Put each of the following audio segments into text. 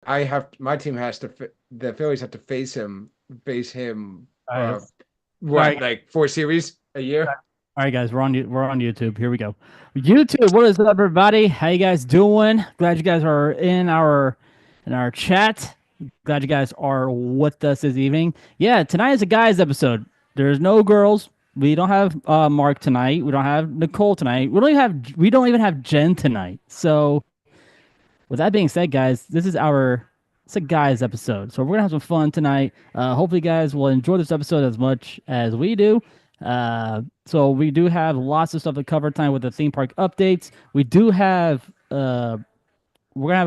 my team has the Phillies have to face him All right, all what, right, like four series a year? all right, guys. We're on YouTube. Here we go. YouTube. What is up, everybody? How you guys doing? Glad you guys are in our chat. Glad you guys are with us this evening. Yeah, tonight is a guys episode. There's no girls. We don't have Mark tonight. We don't have Nicole tonight. We don't even have Jen tonight. So with that being said, guys, it's a guys episode. So we're gonna have some fun tonight. Hopefully, you guys will enjoy this episode as much as we do. So we do have lots of stuff to cover tonight with the theme park updates. We're gonna have a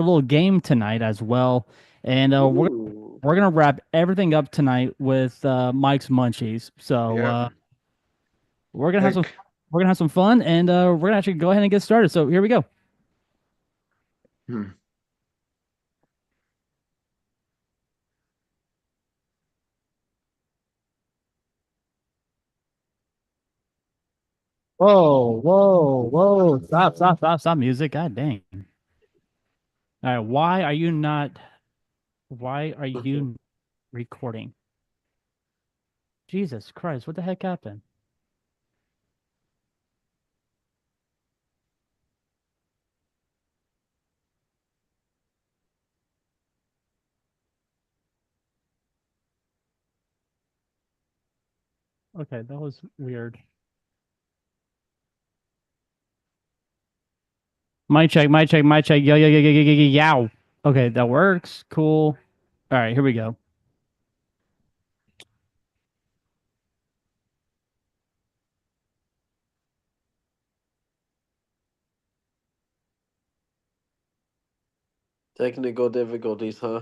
little game tonight as well, and Ooh, we're gonna wrap everything up tonight with Mike's Munchies. So yeah. we're gonna have some Like, we're gonna have some fun, and we're gonna actually go ahead and get started. So here we go. hmm. Whoa, whoa, whoa. Stop, stop, stop, stop music. God dang. All right, why are you recording? Jesus Christ, what the heck happened? Okay, that was weird. Mic check, mic check, mic check. Yo, yo, yo, yo, yo, yo, yo, yow. Okay, that works. Cool. All right, here we go. Technical difficulties, huh?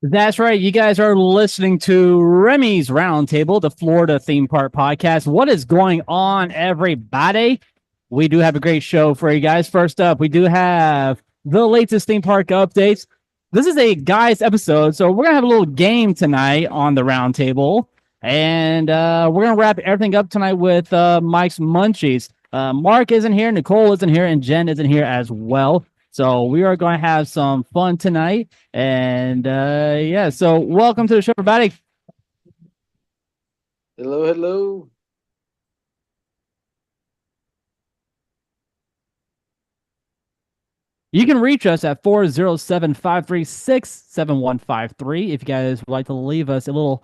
That's right. You guys are listening to Remy's Roundtable, the Florida theme park podcast. What is going on, everybody? We do have a great show for you guys. First up, we do have the latest theme park updates. This is a guys episode, so we're gonna have a little game tonight on the roundtable, and we're gonna wrap everything up tonight with Mike's Munchies. Mark isn't here, Nicole isn't here, and Jen isn't here as well. So we are going to have some fun tonight, and yeah. So welcome to the show, everybody. Hello, hello. You can reach us at 407-536-7153. If you guys would like to leave us a little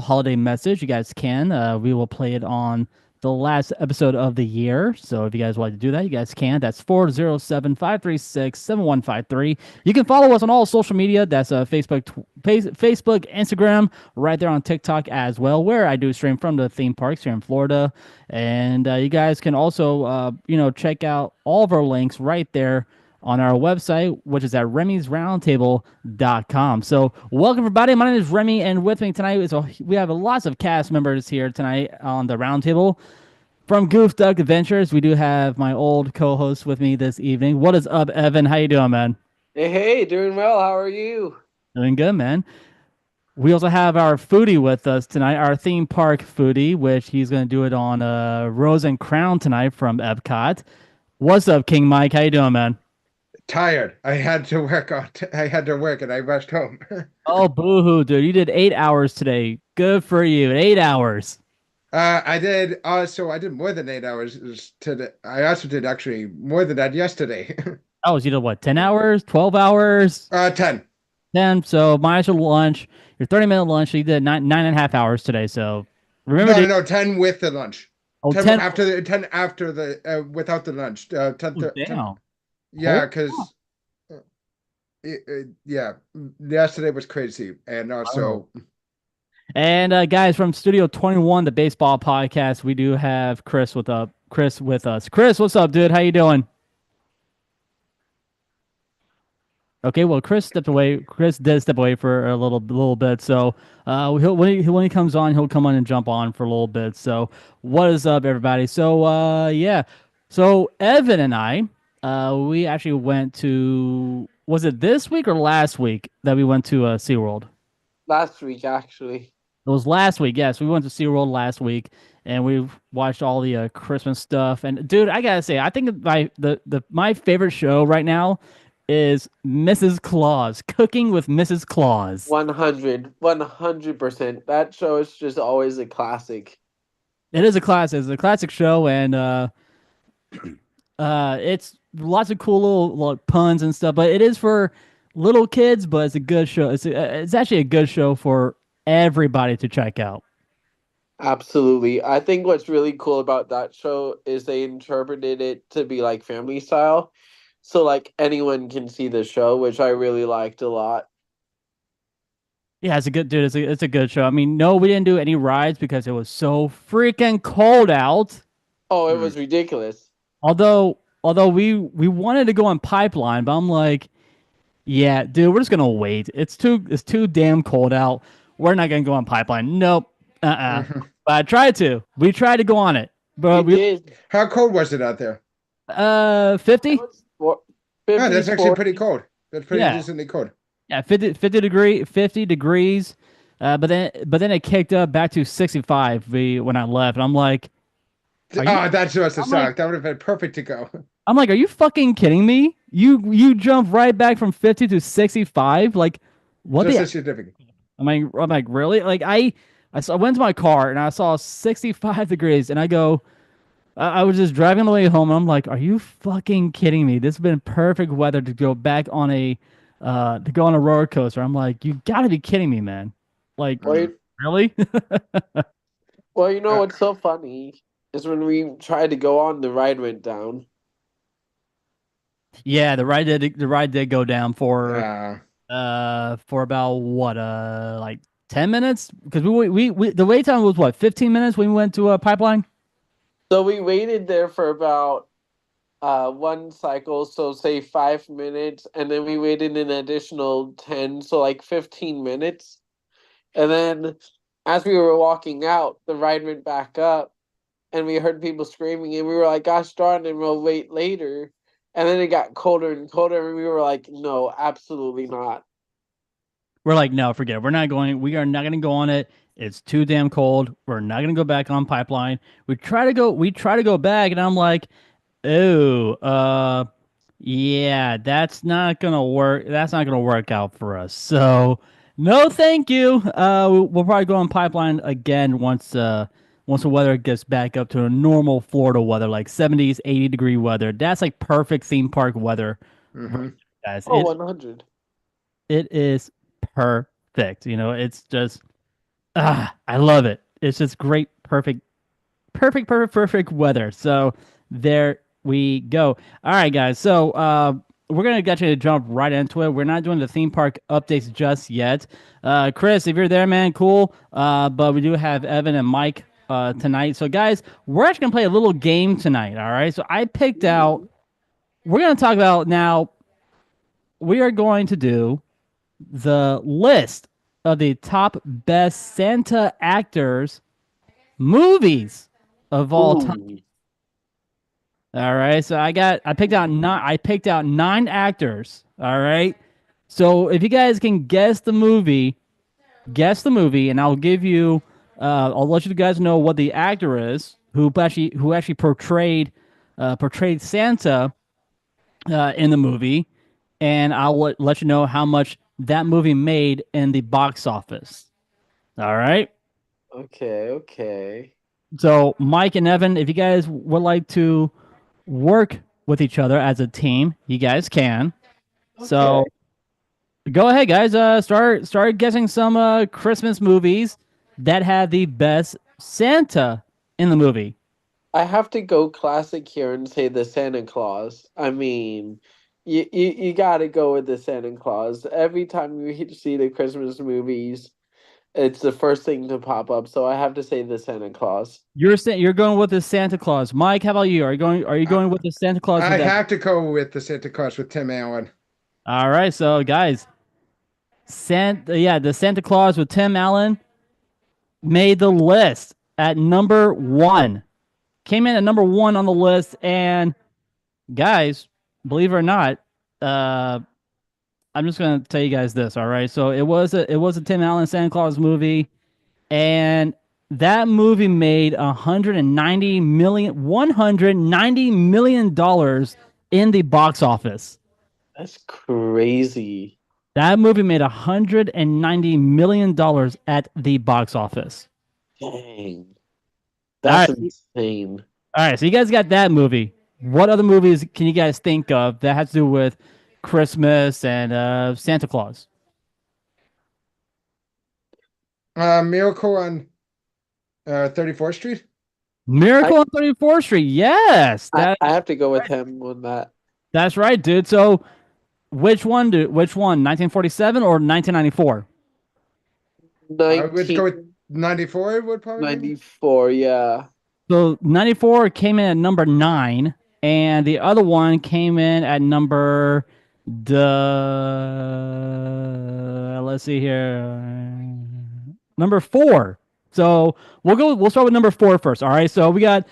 holiday message, you guys can. We will play it on the last episode of the year. So if you guys would like to do that, you guys can. That's 407-536-7153. You can follow us on all social media. That's Facebook, Instagram, right there on TikTok as well, where I do stream from the theme parks here in Florida. And you guys can also, check out all of our links right there on our website, which is at remy'sroundtable.com. So, welcome everybody. My name is Remy, and with me tonight we have lots of cast members here tonight on the roundtable. From Goof Duck Adventures, we do have my old co-host with me this evening. What is up, Evan? How you doing, man? Hey, hey, doing well. How are you? Doing good, man. We also have our foodie with us tonight, our theme park foodie, which he's going to do it on Rose and Crown tonight from Epcot. What's up, King Mike? How you doing, man? Tired. I had to work and I rushed home. Oh, boo-hoo, dude. You did 8 hours today. Good for you. 8 hours. I did more than 8 hours today. I also did actually more than that yesterday. Oh, you did what, 10 hours? 12 hours? 10. 10. So minus your lunch, your 30-minute lunch. So you did nine and a half hours today. So remember No, to, no, no, 10 with the lunch. oh, 10 10. after the 10 after the without the lunch. 10, Oh, 10, damn. yeah, Hold because on. yeah, yesterday was crazy. And Oh. also, And guys from Studio 21, the baseball podcast, we do have Chris with us. Chris, what's up, dude? How you doing? Okay, well, Chris stepped away. Chris did step away for a little bit. So, when he comes on, he'll come on and jump on for a little bit. So, what is up, everybody? So, yeah. So, Evan and I, we actually went to. Was it this week or last week that we went to SeaWorld? Last week, actually. It was last week. Yes, we went to SeaWorld last week, and we watched all the Christmas stuff. And dude, I gotta say, I think my favorite show right now is Mrs. Claus, Cooking with Mrs. Claus. 100%. That show is just always a classic. It is a classic. It's a classic show, and it's lots of cool little puns and stuff. But it is for little kids, but it's a good show. It's actually a good show for everybody to check out. Absolutely. I think what's really cool about that show is they interpreted it to be like family style. So like anyone can see the show, which I really liked a lot. Yeah, it's a good dude. It's a good show. I mean, no, we didn't do any rides because it was so freaking cold out. Oh, it Mm. was ridiculous. Although we wanted to go on Pipeline, but I'm like, yeah, dude, we're just gonna wait. It's too damn cold out. We're not gonna go on Pipeline. Nope. Mhm. But I tried to. We tried to go on it, We but we did. How cold was it out there? 50. It was Oh, that's 50s, actually pretty 40s. cold. That's pretty Yeah, decently cold. yeah, 50 degrees. But then it kicked up back to 65 when I left, and are you? Oh, that must have I'm like, sucked. That would have been perfect to go. are you fucking kidding me? You jumped right back from 50 to 65? Like, what Just the? a significant. I'm like, really? Like, I went to my car and I saw 65 degrees, and I was just driving on the way home, and I'm like, are you fucking kidding me? This has been perfect weather to go back on to go on a roller coaster. I'm like, you gotta be kidding me, man. Like, Well, Mm. you, really? well, you know Uh, what's so funny is when we tried to go on, the ride went down. Yeah, the ride did go down uh, for about what like 10 minutes, because we the wait time was what, 15 minutes when we went to a Pipeline. So we waited there for about one cycle, so say 5 minutes, and then we waited an additional 10, so like 15 minutes. And then as we were walking out, the ride went back up and we heard people screaming and we were like, gosh darn, and we'll wait later. And then it got colder and colder and we were like, no, absolutely not. We're like, no, forget it. We are not going to go on it. It's too damn cold. We're not going to go back on Pipeline. We try to go back, and I'm like, oh, yeah, that's not gonna work. That's not gonna work out for us. So, no, thank you. We'll probably go on Pipeline again once the weather gets back up to a normal Florida weather, like 70s, 80-degree weather. That's like perfect theme park weather, right, mhm. guys. Oh, It 100. it is perfect. It's just I love it. It's just great, perfect weather. So there we go. All right, guys. So we're gonna get you to jump right into it. We're not doing the theme park updates just yet. Chris, if you're there, man, cool. But we do have Evan and Mike tonight. So guys, we're actually gonna play a little game tonight. All right. So I picked out. We're gonna talk about now. We are going to do the list of the top best Santa actors movies of all time. Ooh. All right, so I picked out nine actors. All right, so if you guys can guess the movie, and I'll give you, I'll let you guys know what the actor is who actually portrayed Santa in the movie, and I'll let you know how much that movie made in the box office. All right. Okay, okay. So Mike and Evan, if you guys would like to work with each other as a team, you guys can. Okay. So go ahead, guys. Start guessing some Christmas movies that had the best Santa in the movie. I have to go classic here and say the Santa Claus. I mean, you gotta go with the Santa Claus. Every time you see the Christmas movies, it's the first thing to pop up. So I have to say the Santa Claus. You're going with the Santa Claus. Mike, how about you? Are you going I, with the Santa Claus I with that? have to go with the Santa Claus with Tim Allen. All right, so guys, the Santa Claus with Tim Allen made the list at number one. Came in at number one on the list, and guys, believe it or not, uh, I'm just gonna tell you guys this. All right, so it was a Tim Allen Santa Claus movie. and that movie made 190 million dollars in the box office. That's crazy. That movie made 190 million dollars at the box office. Dang. All That's right, insane. all right. So you guys got that movie. What other movies can you guys think of that has to do with Christmas and Santa Claus? Miracle on 34th Street. I, Miracle on 34th Street. Yes, I have to go with him on that. that's right, dude. So which one? Which one? 1947 or 1994? I would go with 1994, 94 would probably be. yeah. So 94 came in at number 9, and the other one came in at number let's see here. Number 4. So we'll start with number 4 first. All right. So we got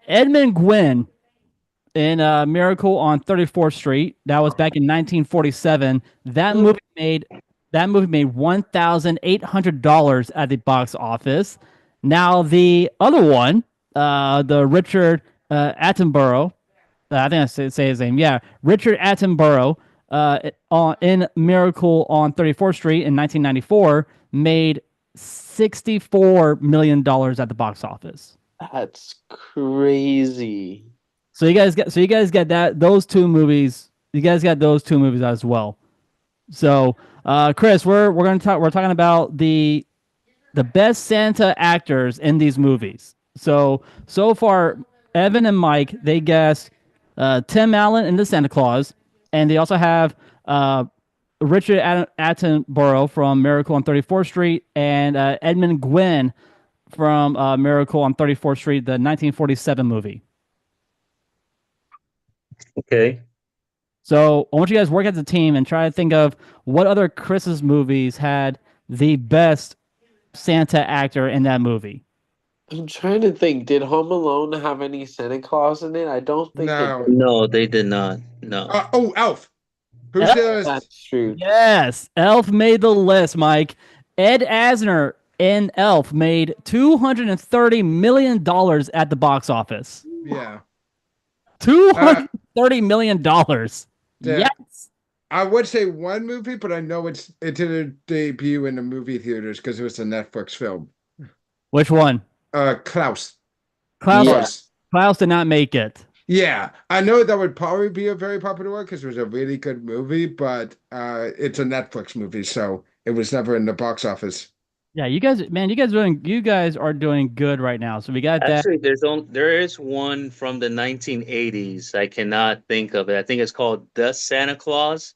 Edmund Gwynn in Miracle on 34th Street. That was back in 1947. That movie made $1,800 at the box office. Now the other one, the Richard Attenborough, I think I say his name. Yeah, Richard Attenborough, in Miracle on 34th Street in 1994, made $64 million at the box office. That's crazy. So you guys got those two movies. You guys got those two movies as well. So, Chris, we're talking about the best Santa actors in these movies. So far, Evan and Mike, they guessed Tim Allen in the Santa Claus, and they also have Richard Attenborough from Miracle on 34th Street and Edmund Gwynn from Miracle on 34th Street, the 1947 movie. Okay. So I want you guys to work as a team and try to think of what other Christmas movies had the best Santa actor in that movie. I'm trying to think. Did Home Alone have any Santa Claus in it? I don't think it No. did. No, they did not. No. Oh, Elf. Who's Elf? the That's true. Yes, Elf made the list, Mike. Ed Asner in Elf made $230 million at the box office. yeah. $230 million. Yeah. Yes. I would say one movie, but I know it didn't debut in the movie theaters because it was a Netflix film. Which one? Klaus. Klaus, Yeah. Klaus did not make it. Yeah, I know that would probably be a very popular one because it was a really good movie, but it's a Netflix movie, so it was never in the box office. Yeah, you guys are doing good right now. So we got that. Actually, there is one from the 1980s. I cannot think of it. I think it's called The Santa Claus.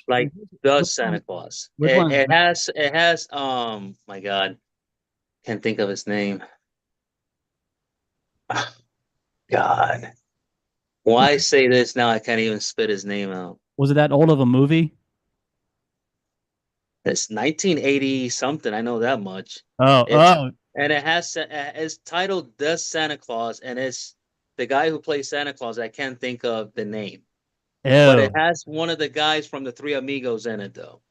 Like The Santa Claus. Which one? It has my God. Can't think of his name. God. Why say this now? I can't even spit his name out. Was it that old of a movie? It's 1980 something. I know that much. Oh, And it's titled The Santa Claus, and it's the guy who plays Santa Claus. I can't think of the name, but it has one of the guys from the Three Amigos in it, though.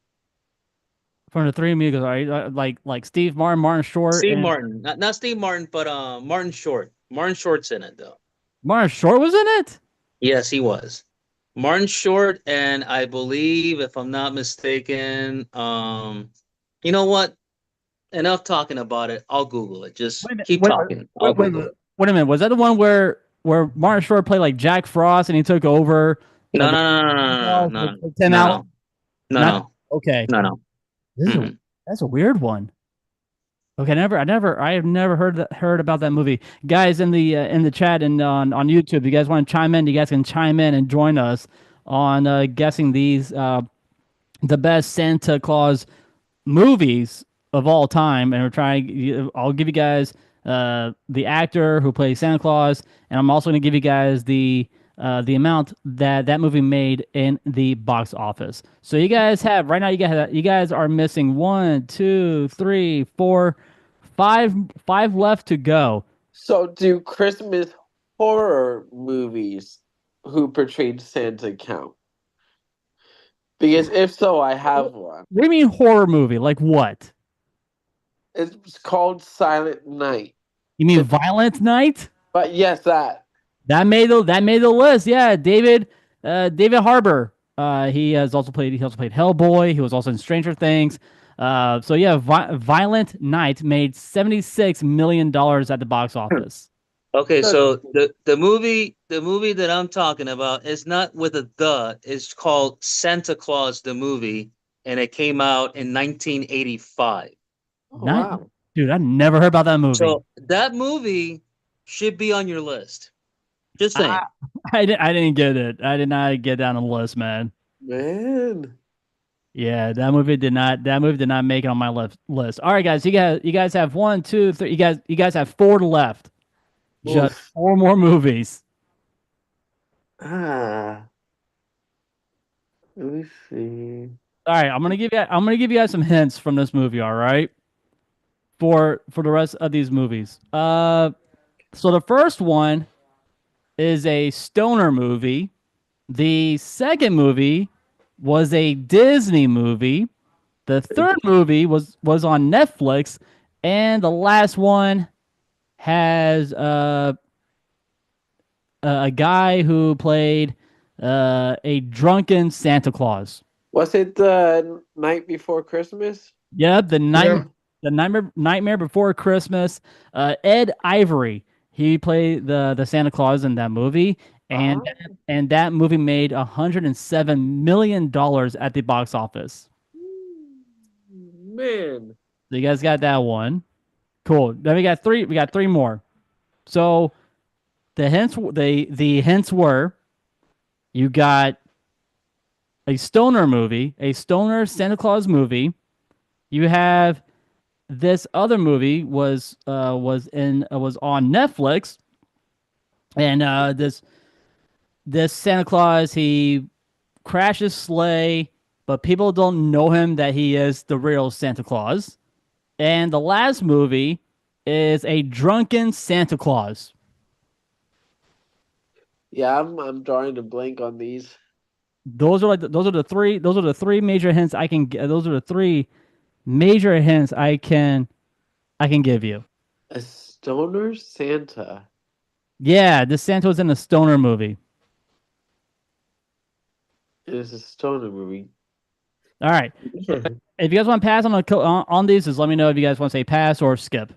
From the Three Amigos, right? Like Steve Martin, Martin Short, Steve Martin, not Steve Martin, but Martin Short. Martin Short's in it, though. Martin Short was in it. Yes, he was. Martin Short, and I believe, if I'm not mistaken, you know what? Enough talking about it. I'll Google it. Just keep talking. I'll Google it. Wait a minute. Was that the one where Martin Short played like Jack Frost and he took over? No. Tim Allen? No. Okay. No. That's a weird one. Okay, I have never heard about that movie. Guys in the chat and on YouTube, if you guys want to chime in, you guys can chime in and join us on guessing these the best Santa Claus movies of all time. And I'll give you guys the actor who plays Santa Claus, and I'm also going to give you guys the amount that movie made in the box office. So you guys have right now. You guys are missing 1, 2, 3, 4, 5 left to go. So, do Christmas horror movies who portrayed Santa count? Because if so, I have one. What do you mean horror movie? Like what? It's called Silent Night. You mean Violent Night? But yes, that. That made the list. Yeah, David Harbour. He also played Hellboy. He was also in Stranger Things. So yeah, Violent Night made $76 million at the box office. Okay, so the movie that I'm talking about is not with a the. It's called Santa Claus the movie, and it came out in 1985. Oh, Not, wow. dude, I never heard about that movie. So that movie should be on your list. Just saying. I didn't get it. I did not get down on the list, man. Man. Yeah, that movie did not make it on my list. All right, guys, you guys have 1, 2, 3. You guys have 4 left. Just Oof. 4 more movies. Let me see. All right, I'm gonna give you guys some hints from this movie. All right, for the rest of these movies. So the first one is a stoner movie. The second movie was a Disney movie. The third movie was on Netflix, and the last one has a guy who played a drunken Santa Claus. Was it the night before Christmas? Yep, Yeah. the Nightmare Before Christmas. Ed Ivory, he played the Santa Claus in that movie, and that movie made $107 million at the box office. Man. So you guys got that one. Cool. Then we got 3. We got 3 more. So the hints were, you got a stoner movie, a stoner Santa Claus movie. You have this other movie was on Netflix, and this Santa Claus, he crashes sleigh, but people don't know him that he is the real Santa Claus. And the last movie is a drunken Santa Claus. Yeah, I'm drawing a blank on these. Those are the 3 major hints I can get. Those are the 3 major hints I can give you. A stoner Santa. Yeah, this Santa was in a stoner movie. It is a stoner movie. All right. If you guys want to pass on these, just let me know if you guys want to say pass or skip.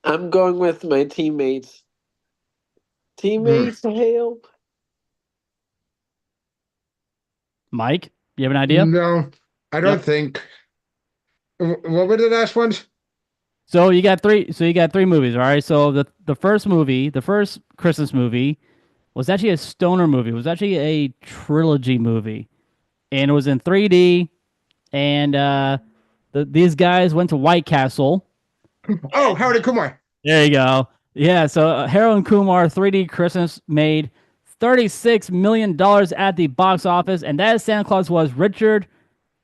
I'm going with my teammates. Teammates, help. Mike, you have an idea? No, I don't Yep. think. What were the last ones? So you got 3. So you got 3 movies. All right. So the first movie, the first Christmas movie, was actually a stoner movie. It was actually a trilogy movie, and it was in 3D. And these guys went to White Castle. Oh, Howard and Kumar. There you go. Yeah. So Harold and Kumar 3D Christmas made $36 million at the box office, and that Santa Claus was Richard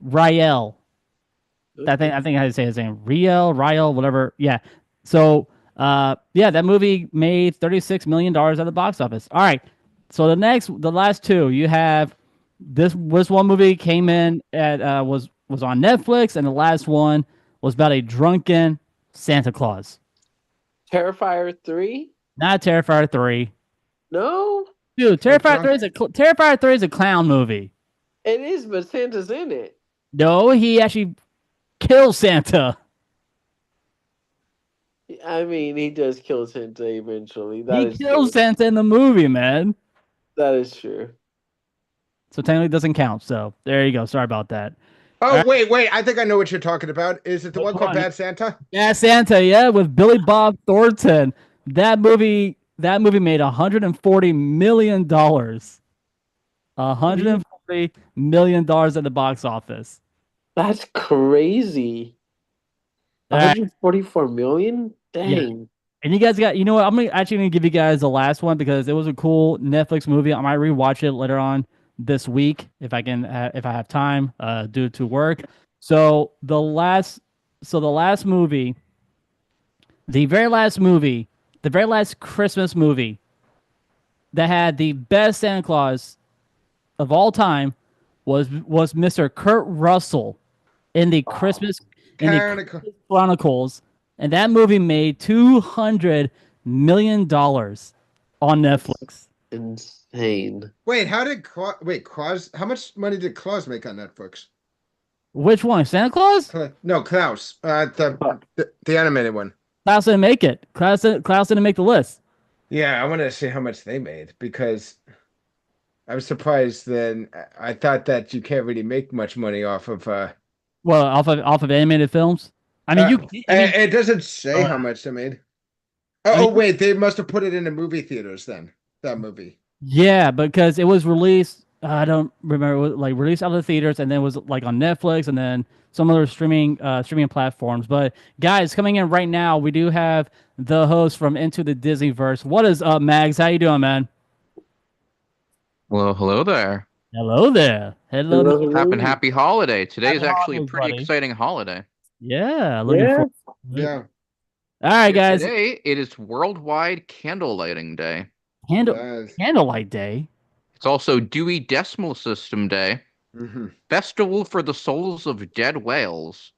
Riel. I think I had to say his name. Riel, whatever. Yeah. So yeah, that movie made $36 million at the box office. All right. So the last 2, you have this one movie came in at was on Netflix, and the last one was about a drunken Santa Claus. Terrifier 3? Not Terrifier 3. No, Dude, Terrifier 3 is a clown movie. it is, but Santa's in it. No, he actually kills Santa. I mean, he does kill Santa eventually. He kills Santa in the movie, man. That is true. So technically it doesn't count. So there you go. Sorry about that. Oh, wait. I think I know what you're talking about. Is it the one called Bad Santa? Yeah, Santa, yeah, with Billy Bob Thornton. That movie made $140 million. $140 million at the box office. That's crazy. All right. 144 million? Dang. Yeah. And you guys got, you know what? I'm actually gonna give you guys the last one because it was a cool Netflix movie. I might rewatch it later on this week if I can, if I have time, due to work. So the last movie, the very last Christmas movie that had the best Santa Claus of all time was Mr. Kurt Russell in the Christmas Chronicle. Chronicles, and that movie made $200 million on That's Netflix. insane. Wait, how did Claus? How much money did Claus make on Netflix? Which one? Santa Claus? No, Klaus. The animated one. Klaus didn't make it. Klaus didn't make the list. Yeah, I want to see how much they made because I was surprised. Then I thought that you can't really make much money off of. Well, off of animated films. I mean, It doesn't say how much they made. Wait, they must have put it in the movie theaters then. That movie. Yeah, because it was released. I don't remember. It was like released out of the theaters, and then it was like on Netflix, and then some other streaming platforms. But guys, coming in right now, we do have the host from Into the Disneyverse. What is up, Mags? How you doing, man? Well, hello there. Hello there. Hello. Hello, hello. Happy holiday. Today is Happy actually a holidays, pretty buddy. exciting holiday. Yeah, looking Yeah. forward to it. Yeah. All right, guys. Today it is Worldwide Candle Lighting Day. Candlelight Day. It's also Dewey Decimal System Day. Mm-hmm. Festival for the Souls of Dead Whales.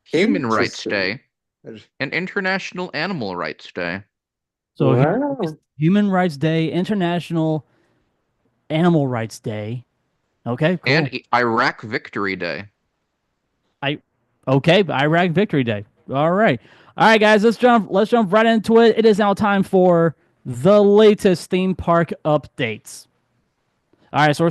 Human Rights Day. And International Animal Rights Day. So Wow. Human Rights Day, International Animal Rights Day. Okay, cool. And Iraq Victory Day. Okay, Iraq Victory Day. All right, guys. Let's jump right into it. It is now time for the latest theme park updates. All right, so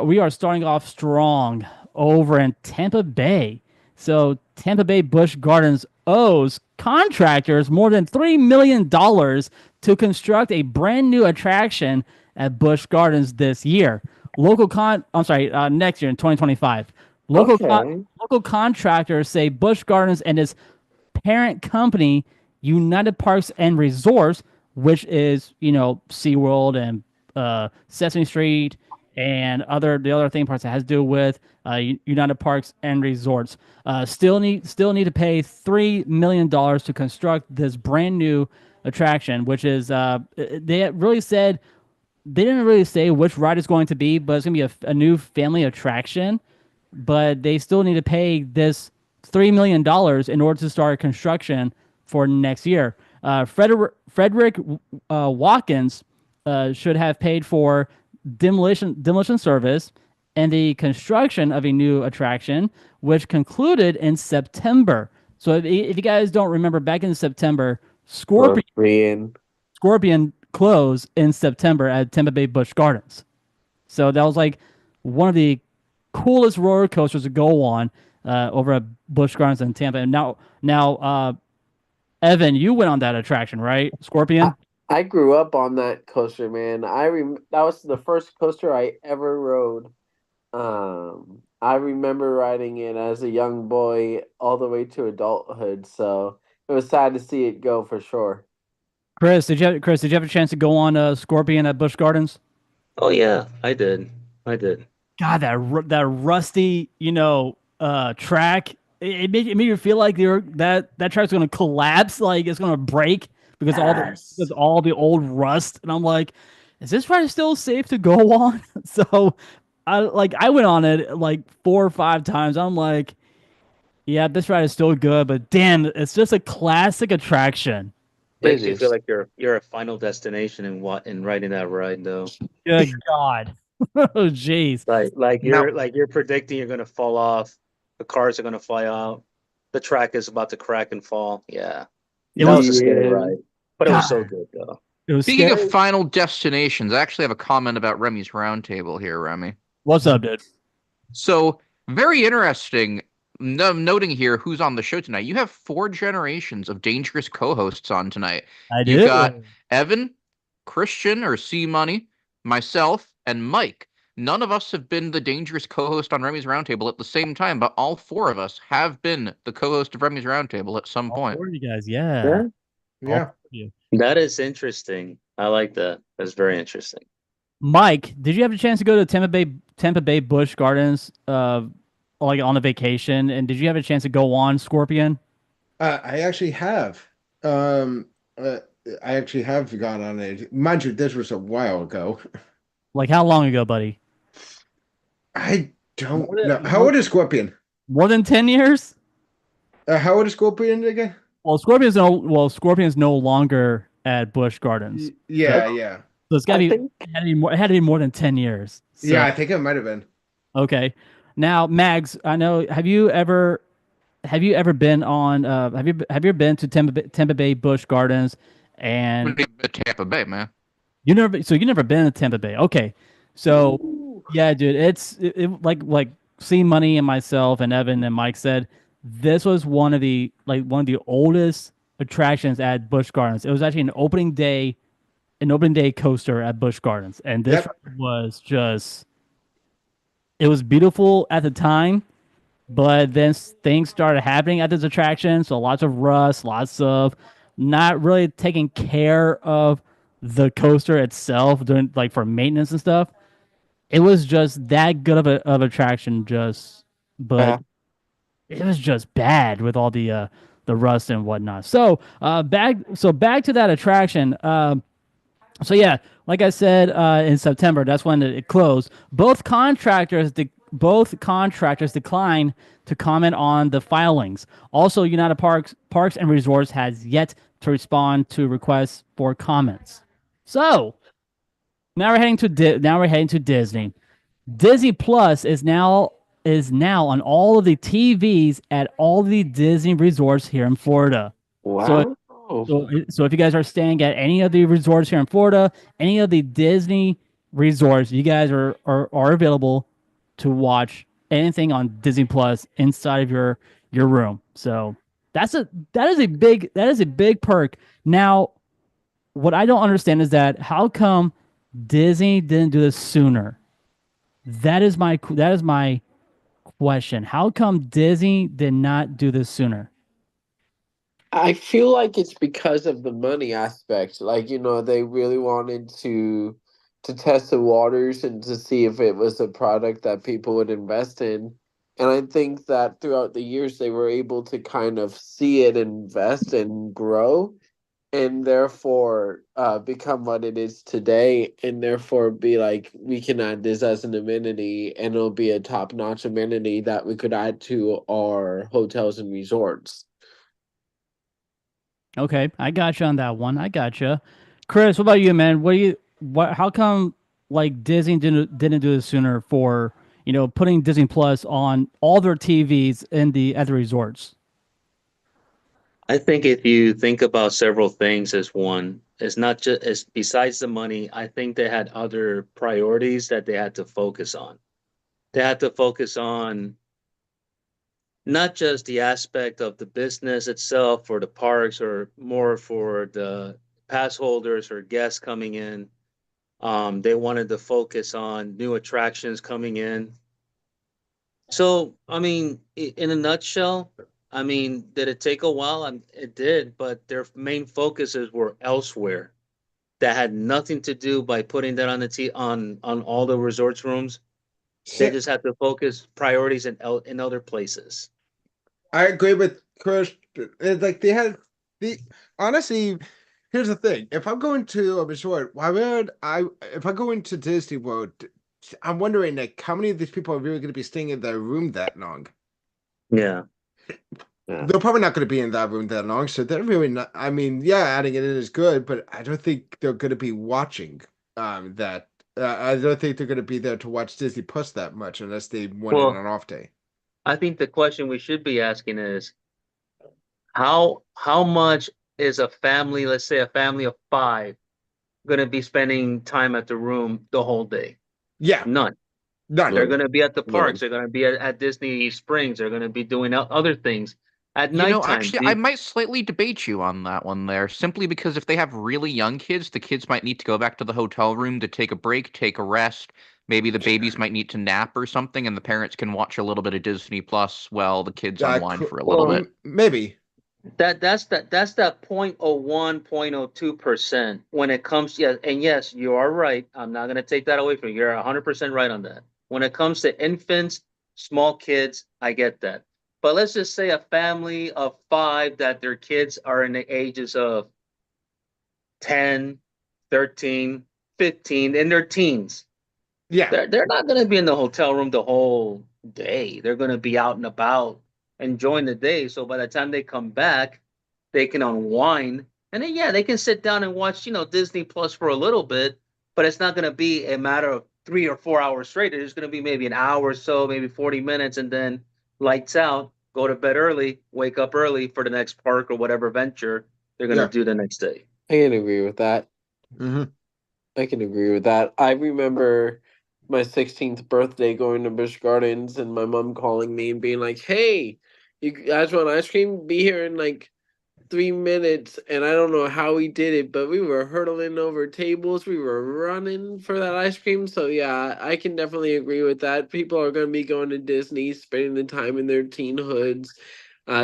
we are starting off strong over in Tampa Bay. So Tampa Bay Busch Gardens owes contractors more than $3 million to construct a brand new attraction at Busch Gardens this year. Next year in 2025. Local contractors say Busch Gardens and its parent company, United Parks and Resorts, which is, SeaWorld and Sesame Street and the other theme parks that has to do with United Parks and Resorts, still need to pay $3 million to construct this brand new attraction, which is they didn't really say which ride it's going to be, but it's going to be a new family attraction. But they still need to pay this $3 million in order to start construction for next year. Frederick Watkins should have paid for demolition service and the construction of a new attraction, which concluded in September. So if you guys don't remember, back in September, Scorpion closed in September at Tampa Bay Busch Gardens. So that was like one of the coolest roller coasters to go on over at Busch Gardens in Tampa. And now, Evan, you went on that attraction, right? Scorpion? I grew up on that coaster, man. That was the first coaster I ever rode. I remember riding it as a young boy all the way to adulthood, so it was sad to see it go for sure. Chris, did you have a chance to go on Scorpion at Busch Gardens? Oh yeah, I did. God, that rusty, track. It made you feel like that track's going to collapse, like it's going to break because all the old rust. And I'm like, is this ride still safe to go on? So I went on it like 4 or 5 times. I'm like, yeah, this ride is still good, but damn, it's just a classic attraction. Makes you feel like you're a final destination in riding that ride, though. Good God. Oh jeez. Like you're predicting you're gonna fall off, the cars are gonna fly out, the track is about to crack and fall. Yeah. That was a scary ride. But it was so good though. Speaking of final destinations, I actually have a comment about Remy's Roundtable here, Remy. What's up, dude? So, very interesting. Noting here who's on the show tonight. You have 4 generations of dangerous co-hosts on tonight. I do. You've got Evan, Christian or C Money, myself, and Mike. None of us have been the dangerous co-host on Remy's Roundtable at the same time, but all 4 of us have been the co-host of Remy's Roundtable at some point. 4 of you guys, yeah. That is interesting. I like that. That's very interesting. Mike, did you have a chance to go to Tampa Bay Busch Gardens like on a vacation, and did you have a chance to go on Scorpion? I actually have. I actually have gone on it. Mind you, this was a while ago. Like how long ago, buddy? I don't know. How old is Scorpion? More than 10 years? How old is Scorpion again? Scorpion's no longer at Busch Gardens. So, Yeah, yeah, so it's I gotta be think it had to be more than 10 years. yeah. So I think it might have been. okay. Now, Mags, I know have you ever been on have you been to Tampa Bay Busch Gardens and Tampa Bay, man. you never been to Tampa Bay. Okay. So ooh, yeah, dude, like C Money and myself and Evan and Mike said this was one of the oldest attractions at Busch Gardens. It was actually an opening day coaster at Busch Gardens. And this Yep. was just it was beautiful at the time, but then things started happening at this attraction. So lots of rust, lots of not really taking care of the coaster itself during like for maintenance and stuff. It was just that good of attraction, but yeah. it was just bad with all the rust and whatnot. So back to that attraction. So yeah, like I said, in September, that's when it closed. Both contractors declined to comment on the filings. Also, United Parks and Resorts has yet to respond to requests for comments. So now we're heading to Disney. Disney Plus is now on all of the TVs at all the Disney resorts here in Florida. So Wow. so if you guys are staying at any of the resorts here in Florida, any of the Disney resorts, you guys are available to watch anything on Disney Plus inside of your room. So that is a big perk. Now, what I don't understand is that how come Disney didn't do this sooner? That is my question. How come Disney did not do this sooner? I feel like it's because of the money aspect. Like, they really wanted to test the waters and to see if it was a product that people would invest in. And I think that throughout the years they were able to kind of see it invest and grow and therefore become what it is today and therefore be like we can add this as an amenity and it'll be a top-notch amenity that we could add to our hotels and resorts. Okay, I got you on that one. I got you, Chris. What about you, man? What? How come like Disney didn't do this sooner for putting Disney Plus on all their TVs in the at the resorts? I think if you think about several things as one, it's not just as besides the money, I think they had other priorities that they had to focus on. They had to focus on not just the aspect of the business itself or the parks or more for the pass holders or guests coming in. They wanted to focus on new attractions coming in. So, I mean, in a nutshell, I mean, did it take a while? It did, but their main focuses were elsewhere that had nothing to do by putting that on the on all the resorts rooms. They So, just had to focus priorities in other places. I agree with Chris. It's like they had the honestly. Here's the thing: if I'm going to a resort, why would I? If I go into Disney World, I'm wondering like how many of these people are really going to be staying in their room that long? Yeah. Yeah. They're probably not going to be in that room that long, so they're really not. I mean, yeah, adding it in is good, but I don't think they're going to be watching that. I don't think they're going to be there to watch Disney Plus that much unless they went in on Well, an off day. I think the question we should be asking is how much is a family, let's say a family of five, going to be spending time at the room the whole day? Yeah, None. none. They're No, going to be at the parks. no. They're going to be at Disney Springs. They're going to be doing other things at nighttime. Actually, I might slightly debate you on that one there, simply because if they have really young kids, the kids might need to go back to the hotel room to take a break, take a rest. Maybe the babies might need to nap or something, and the parents can watch a little bit of Disney Plus while the kids unwind for a little Well, bit. Maybe. That's that 0.01, 0.02% when it comes, yeah, and yes, you are right. I'm not going to take that away from you. You're 100% right on that. When it comes to infants, small kids, I get that. But let's just say a family of five that their kids are in the ages of 10, 13, 15, in their teens. Yeah. They're not going to be in the hotel room the whole day. They're going to be out and about enjoying the day. So by the time they come back, they can unwind. And then, yeah, they can sit down and watch, Disney Plus for a little bit, but it's not going to be a matter of 3 or 4 hours straight. It's going to be maybe an hour or so, maybe 40 minutes, and then lights out, go to bed early, wake up early for the next park or whatever venture they're going to do the next day. I can agree with that. Mm-hmm. I can agree with that. I remember my 16th birthday going to Busch Gardens and my mom calling me and being like, "Hey, you guys want ice cream? Be here in like 3 minutes." And I don't know how we did it, but we were hurtling over tables. We were running for that ice cream. So yeah, I can definitely agree with that. People are going to be going to Disney, spending the time in their teen hoods,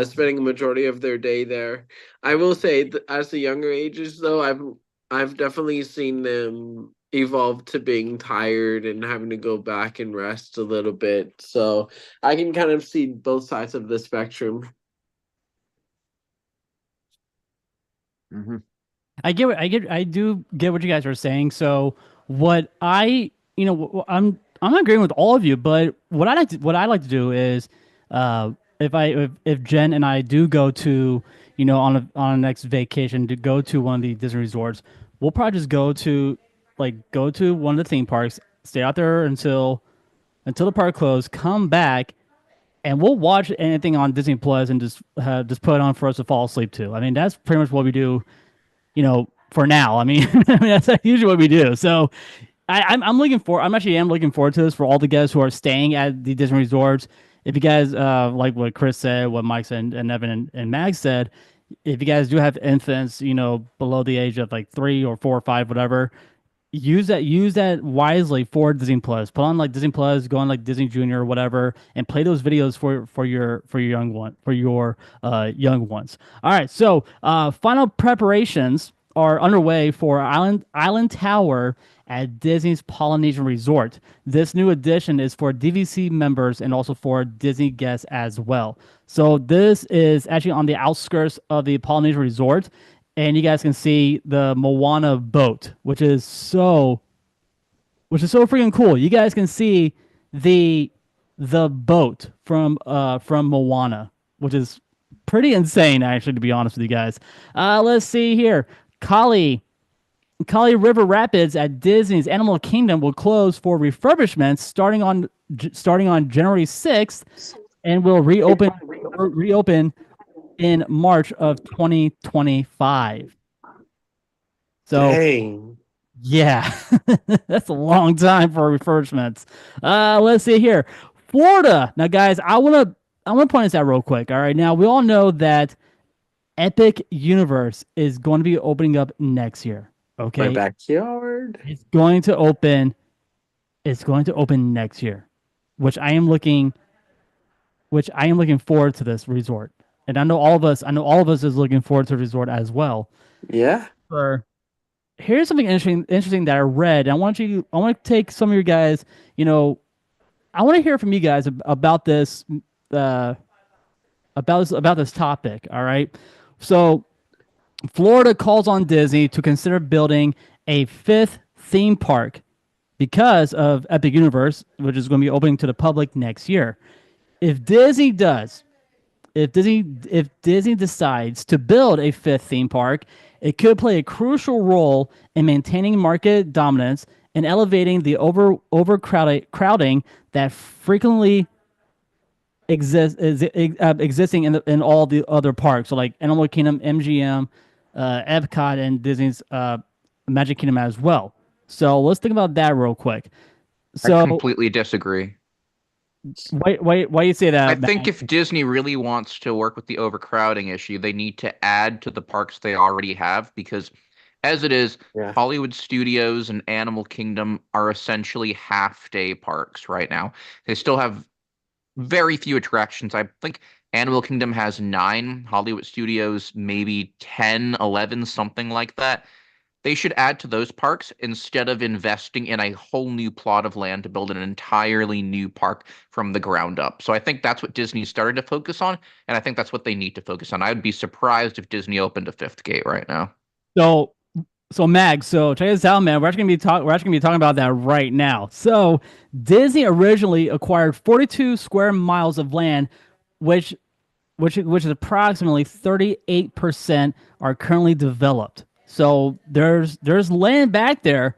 spending a majority of their day there. I will say, as the younger ages, though, I've definitely seen them evolve to being tired and having to go back and rest a little bit. So I can kind of see both sides of the spectrum. Mm-hmm. I do get what you guys are saying. So what I, I'm not agreeing with all of you, but what I like to do is, if Jen and I do go to, on a next vacation to go to one of the Disney resorts, we'll probably just go to one of the theme parks, stay out there until the park closed, come back, and we'll watch anything on Disney Plus and just put it on for us to fall asleep to. I mean, that's pretty much what we do, for now. I mean, that's usually what we do. So I'm looking for. I'm looking forward to this for all the guys who are staying at the Disney resorts. If you guys like what Chris said, what Mike said, and Evan and Mag said, if you guys do have infants, below the age of like 3 or 4 or 5, whatever, use that wisely for Disney Plus. Put on like Disney Plus, go on like Disney Junior or whatever, and play those videos for your young ones. All right, so final preparations are underway for Island Tower at Disney's Polynesian Resort. This new addition is for DVC members and also for Disney guests as well. So this is actually on the outskirts of the Polynesian Resort, and you guys can see the Moana boat, which is so freaking cool. You guys can see the boat from Moana, which is pretty insane, actually, to be honest with you guys. Let's see here. Kali River Rapids at Disney's Animal Kingdom will close for refurbishments starting on January 6th, and will reopen in March of 2025. So, Dang. yeah, that's a long time for refurbishments. Let's see here. Florida. Now, guys, I want to point this out real quick. All right. Now, we all know that Epic Universe is going to be opening up next year. Okay. My backyard. It's going to open. It's going to open next year, which I am looking forward to this resort. And I know all of us is looking forward to the resort as well. Yeah. Here's something interesting that I read. I want to take some of your guys, I want to hear from you guys about this about this topic, all right? So, Florida calls on Disney to consider building a fifth theme park because of Epic Universe, which is going to be opening to the public next year. If Disney decides to build a fifth theme park, it could play a crucial role in maintaining market dominance and elevating the overcrowding that frequently existing in all the other parks, so like Animal Kingdom, MGM, Epcot, and Disney's Magic Kingdom as well. So let's think about that real quick. So I completely disagree. why you say that? I think if Disney really wants to work with the overcrowding issue, they need to add to the parks they already have, because as it is, Yeah. Hollywood Studios and Animal Kingdom are essentially half-day parks right now. They still have very few attractions. I think Animal Kingdom has 9, Hollywood Studios maybe 10, 11, something like that. They should add to those parks instead of investing in a whole new plot of land to build an entirely new park from the ground up. So I think that's what Disney started to focus on, and I think that's what they need to focus on. I would be surprised if Disney opened a fifth gate right now. So Mag, so check this out, man. We're actually gonna be talking about that right now. So Disney originally acquired 42 square miles of land, which which is approximately 38% are currently developed. So there's land back there.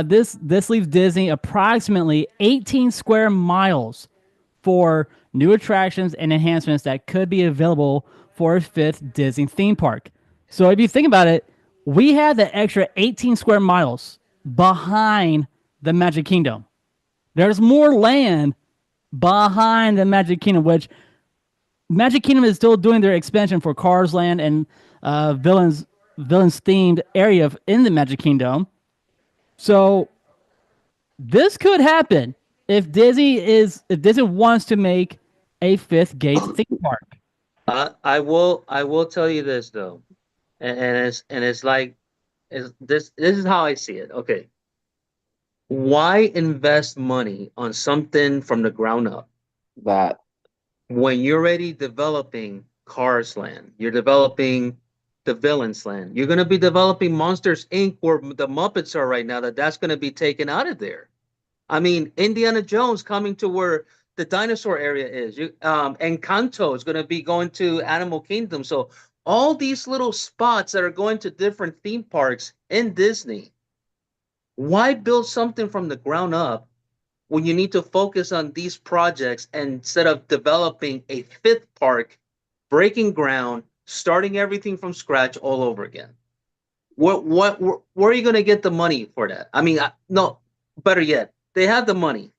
This leaves Disney approximately 18 square miles for new attractions and enhancements that could be available for a fifth Disney theme park. So if you think about it, we have the extra 18 square miles behind the Magic Kingdom. There's more land behind the Magic Kingdom, which Magic Kingdom is still doing their expansion for Cars Land and villains themed area in the Magic Kingdom. So this could happen if Disney wants to make a fifth gate theme park. I will tell you this though, and it's like this is how I see it. Okay, why invest money on something from the ground up That when you're already developing Cars Land, you're developing the Villains Land, you're going to be developing Monsters Inc. where the Muppets are right now. That's going to be taken out of there. I mean, Indiana Jones coming to where the dinosaur area is. Encanto is going to be going to Animal Kingdom. So all these little spots that are going to different theme parks in Disney. Why build something from the ground up when you need to focus on these projects instead of developing a fifth park, breaking ground, starting everything from scratch all over again? Where are you going to get the money for that? I mean, no, better yet, they have the money.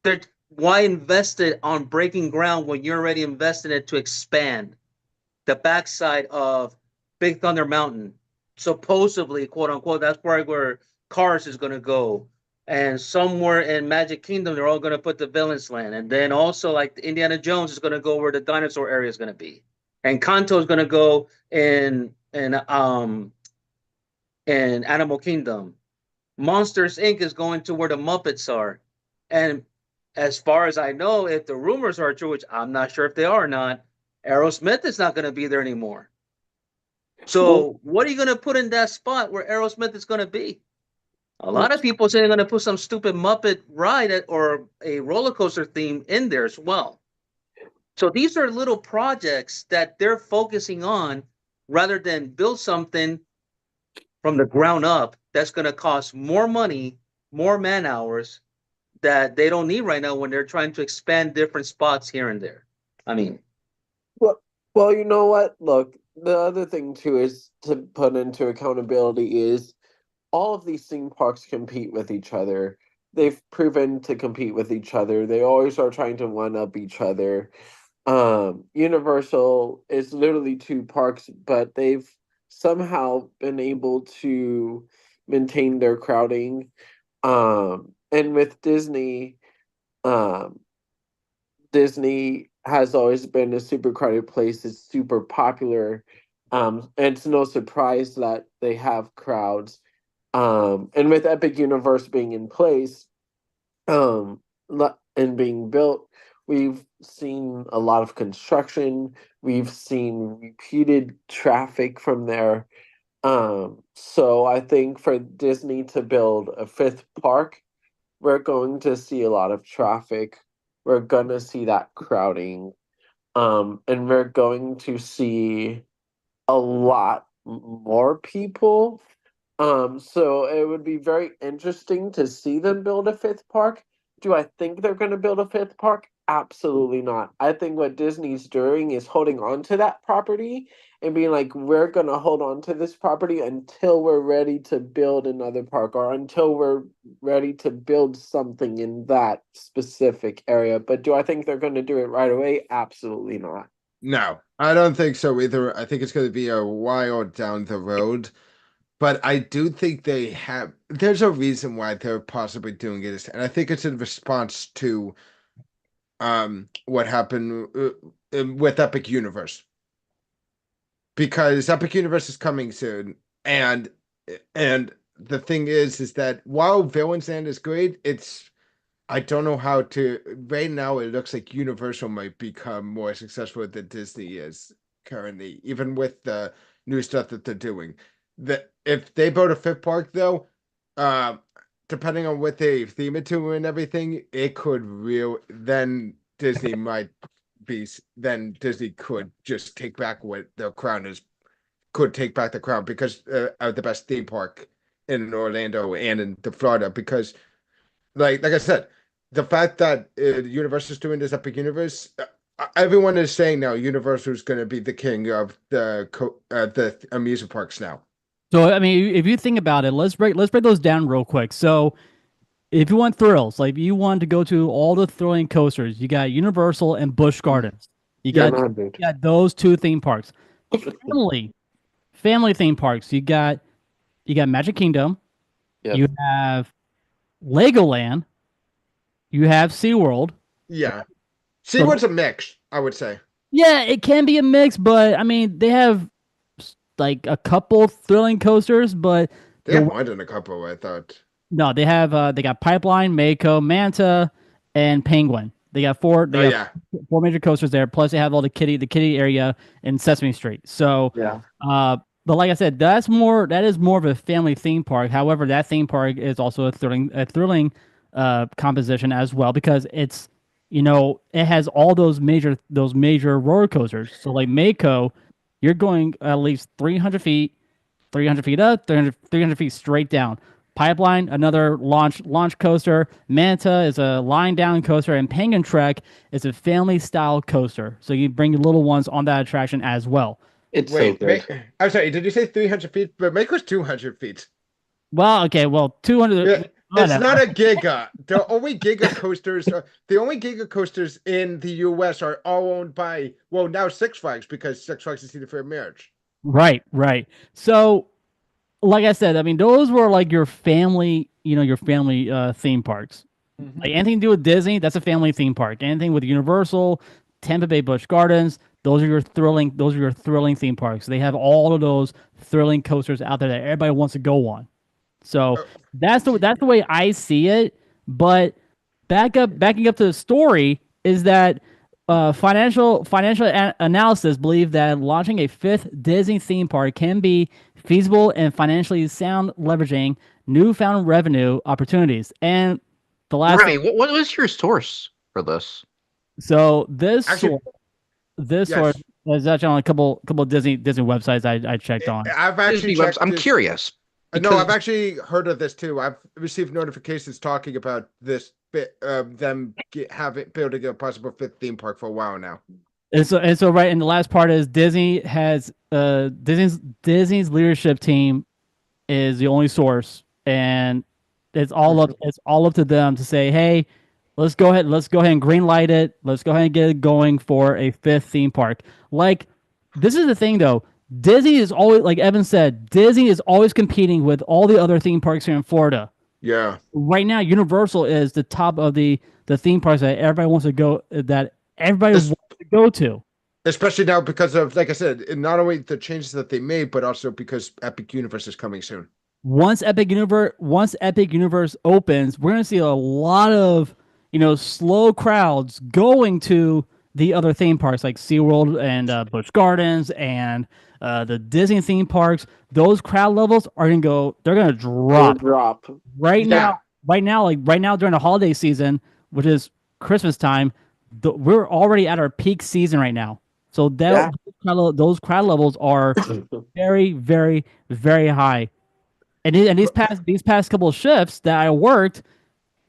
They're, why invest it on breaking ground when you're already investing it to expand the backside of Big Thunder Mountain? Supposedly, quote unquote, that's probably where Cars is going to go. And somewhere in Magic Kingdom, they're all going to put the Villains Land. And then also, like Indiana Jones is going to go where the dinosaur area is going to be. And Kanto is going to go in Animal Kingdom. Monsters Inc. is going to where the Muppets are. And as far as I know, if the rumors are true, which I'm not sure if they are or not, Aerosmith is not going to be there anymore. So what are you going to put in that spot where Aerosmith is going to be? A lot of people say they're going to put some stupid Muppet ride or a roller coaster theme in there as well. So these are little projects that they're focusing on rather than build something from the ground up that's going to cost more money, more man hours that they don't need right now when they're trying to expand different spots here and there. I mean, well, you know what? Look, the other thing too is to put into accountability is all of these theme parks compete with each other. They've proven to compete with each other. They always are trying to one up each other. Universal is literally two parks, but they've somehow been able to maintain their crowding. And with Disney, um, Disney has always been a super crowded place. It's super popular. And it's no surprise that they have crowds. And with Epic Universe being in place, and being built, we've seen a lot of construction. We've seen repeated traffic from there. So I think for Disney to build a fifth park, we're going to see a lot of traffic. We're going to see that crowding. And we're going to see a lot more people. So it would be very interesting to see them build a fifth park. Do I think they're going to build a fifth park? Absolutely not. I think what Disney's doing is holding on to that property and being like, we're going to hold on to this property until we're ready to build another park or until we're ready to build something in that specific area. But do I think they're going to do it right away? Absolutely not. No, I don't think so either. I think it's going to be a while down the road. But I do think there's a reason why they're possibly doing it. And I think it's in response to what happened with Epic Universe. Because Epic Universe is coming soon. And the thing is that while Villains Land is great, I don't know how to right now it looks like Universal might become more successful than Disney is currently, even with the new stuff that they're doing. if they build a fifth park though, uh, depending on what they theme it to and everything, it could real then Disney might then Disney could just take back what the crown is could take back the crown because of the best theme park in Orlando and in the Florida because like I said, the fact that Universal is doing this Epic Universe, everyone is saying now Universal is going to be the king of the amusement parks now. So I mean, if you think about it, let's break those down real quick. So if you want thrills, like you want to go to all the thrilling coasters, you got Universal and Busch Gardens. You Yeah, got no, dude. you got those two theme parks. Family theme parks. You got Magic Kingdom. Yep. You have Legoland. You have SeaWorld. Yeah. SeaWorld's a mix, I would say. Yeah, it can be a mix, but I mean, they have like a couple thrilling coasters, but They have more than a couple, I thought. no, they have they got Pipeline, Mako, Manta, and Penguin. They got four. They have four major coasters there. Plus, they have all the kiddie area in Sesame Street. So, Yeah. but like I said, that is more of a family theme park. However, that theme park is also a thrilling composition as well because it's it has all those major roller coasters. So like Mako, you're going at least 300 feet, 300 feet up, 300 feet straight down. Pipeline, another launch coaster. Manta is a lying down coaster, and Penguin Trek is a family style coaster. So you bring your little ones on that attraction as well. It's so good. I'm sorry, did you say 300 feet? But Mako's 200 feet. Well, okay, 200. Yeah, it's not a giga. The only giga coasters in the U.S. are all owned by now Six Flags because Six Flags is either for marriage. Right. So, like I said, I mean, those were like your family, theme parks. Mm-hmm. Like anything to do with Disney, that's a family theme park. Anything with Universal, Tampa Bay Busch Gardens, those are your thrilling theme parks. They have all of those thrilling coasters out there that everybody wants to go on. So that's the way I see it. But backing up to the story is that financial analysis believe that launching a fifth Disney theme park can be feasible and financially sound, leveraging newfound revenue opportunities. And the last Remy, what was your source for this? So this source is actually on a couple Disney websites I checked on. I've actually checked I'm curious. No, I've actually heard of this too. I've received notifications talking about this bit, them building a possible fifth theme park for a while now. And so right, and the last part is Disney has Disney's leadership team is the only source, and it's all up to them to say, hey, let's go ahead and green light it. Let's go ahead and get it going for a fifth theme park. Like, this is the thing though. Disney is always, like Evan said, Disney is always competing with all the other theme parks here in Florida. Yeah. Right now, Universal is the top of the theme parks that everybody wants to go to. Especially now because of, like I said, not only the changes that they made, but also because Epic Universe is coming soon. Once Epic Universe opens, we're going to see a lot of slow crowds going to the other theme parks like SeaWorld and Busch Gardens and the Disney theme parks. Those crowd levels are going to go. They're going to drop. Right now, during the holiday season, which is Christmas time, we're already at our peak season right now. So those crowd levels are very, very, very high. And these past couple of shifts that I worked,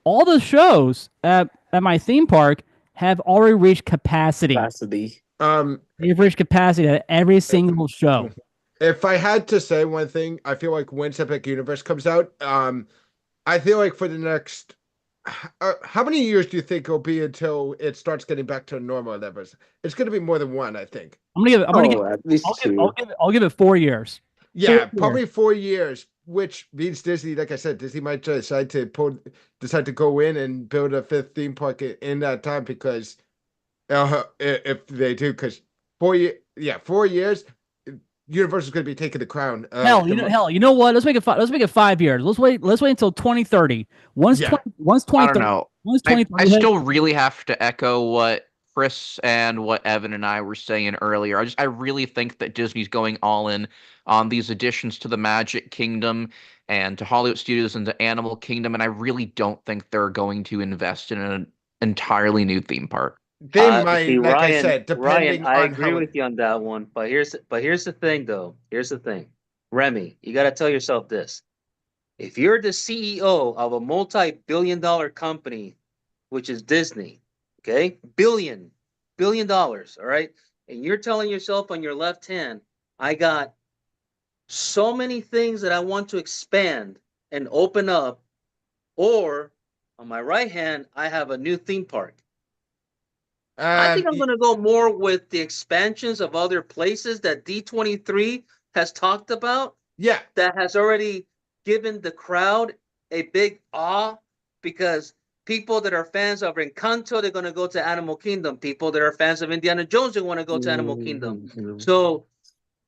all the shows at my theme park have already reached capacity. They've reached capacity at every single show. If I had to say one thing, I feel like once Epic Universe comes out, I feel like for the next, how many years do you think it'll be until it starts getting back to normal levels? It's going to be more than one, I think. I'll give it 4 years. Yeah, probably 4 years, which means Disney, like I said, Disney might decide to go in and build a fifth theme park in that time because if they do, because 4 years, Universal's going to be taking the crown. You know what? Let's make it 5 years. Let's wait until 2030. Once 2030. I don't know. I still really have to echo what Chris and what Evan and I were saying earlier. I really think that Disney's going all in on these additions to the Magic Kingdom and to Hollywood Studios and to Animal Kingdom, and I really don't think they're going to invest in an entirely new theme park. They See, might, like I said, Ryan, depending I on agree how with you on that one. But here's the thing, though. Here's the thing, Remy, you got to tell yourself this: if you're the CEO of a multi-billion-dollar company, which is Disney, okay, billion dollars, all right, and you're telling yourself on your left hand, I got so many things that I want to expand and open up, or on my right hand, I have a new theme park. I think I'm going to go more with the expansions of other places that D23 has talked about. Yeah. That has already given the crowd a big awe, because people that are fans of Encanto, they're going to go to Animal Kingdom. People that are fans of Indiana Jones, they want to go to Animal Kingdom. So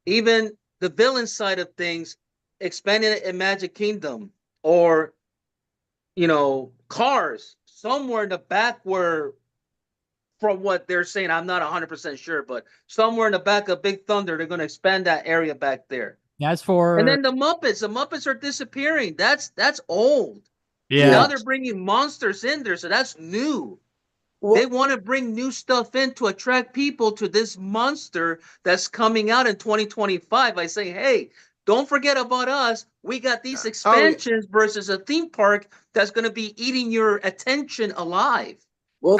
even the villain side of things, expanding it in Magic Kingdom, or, Cars, somewhere in the back where, from what they're saying, I'm not 100% sure, but somewhere in the back of Big Thunder, they're going to expand that area back there. As for And then the Muppets are disappearing. That's old. yeah, Now they're bringing monsters in there, so that's new. They want to bring new stuff in to attract people to this monster that's coming out in 2025 by saying, hey, don't forget about us. We got these expansions versus a theme park that's going to be eating your attention alive. Well,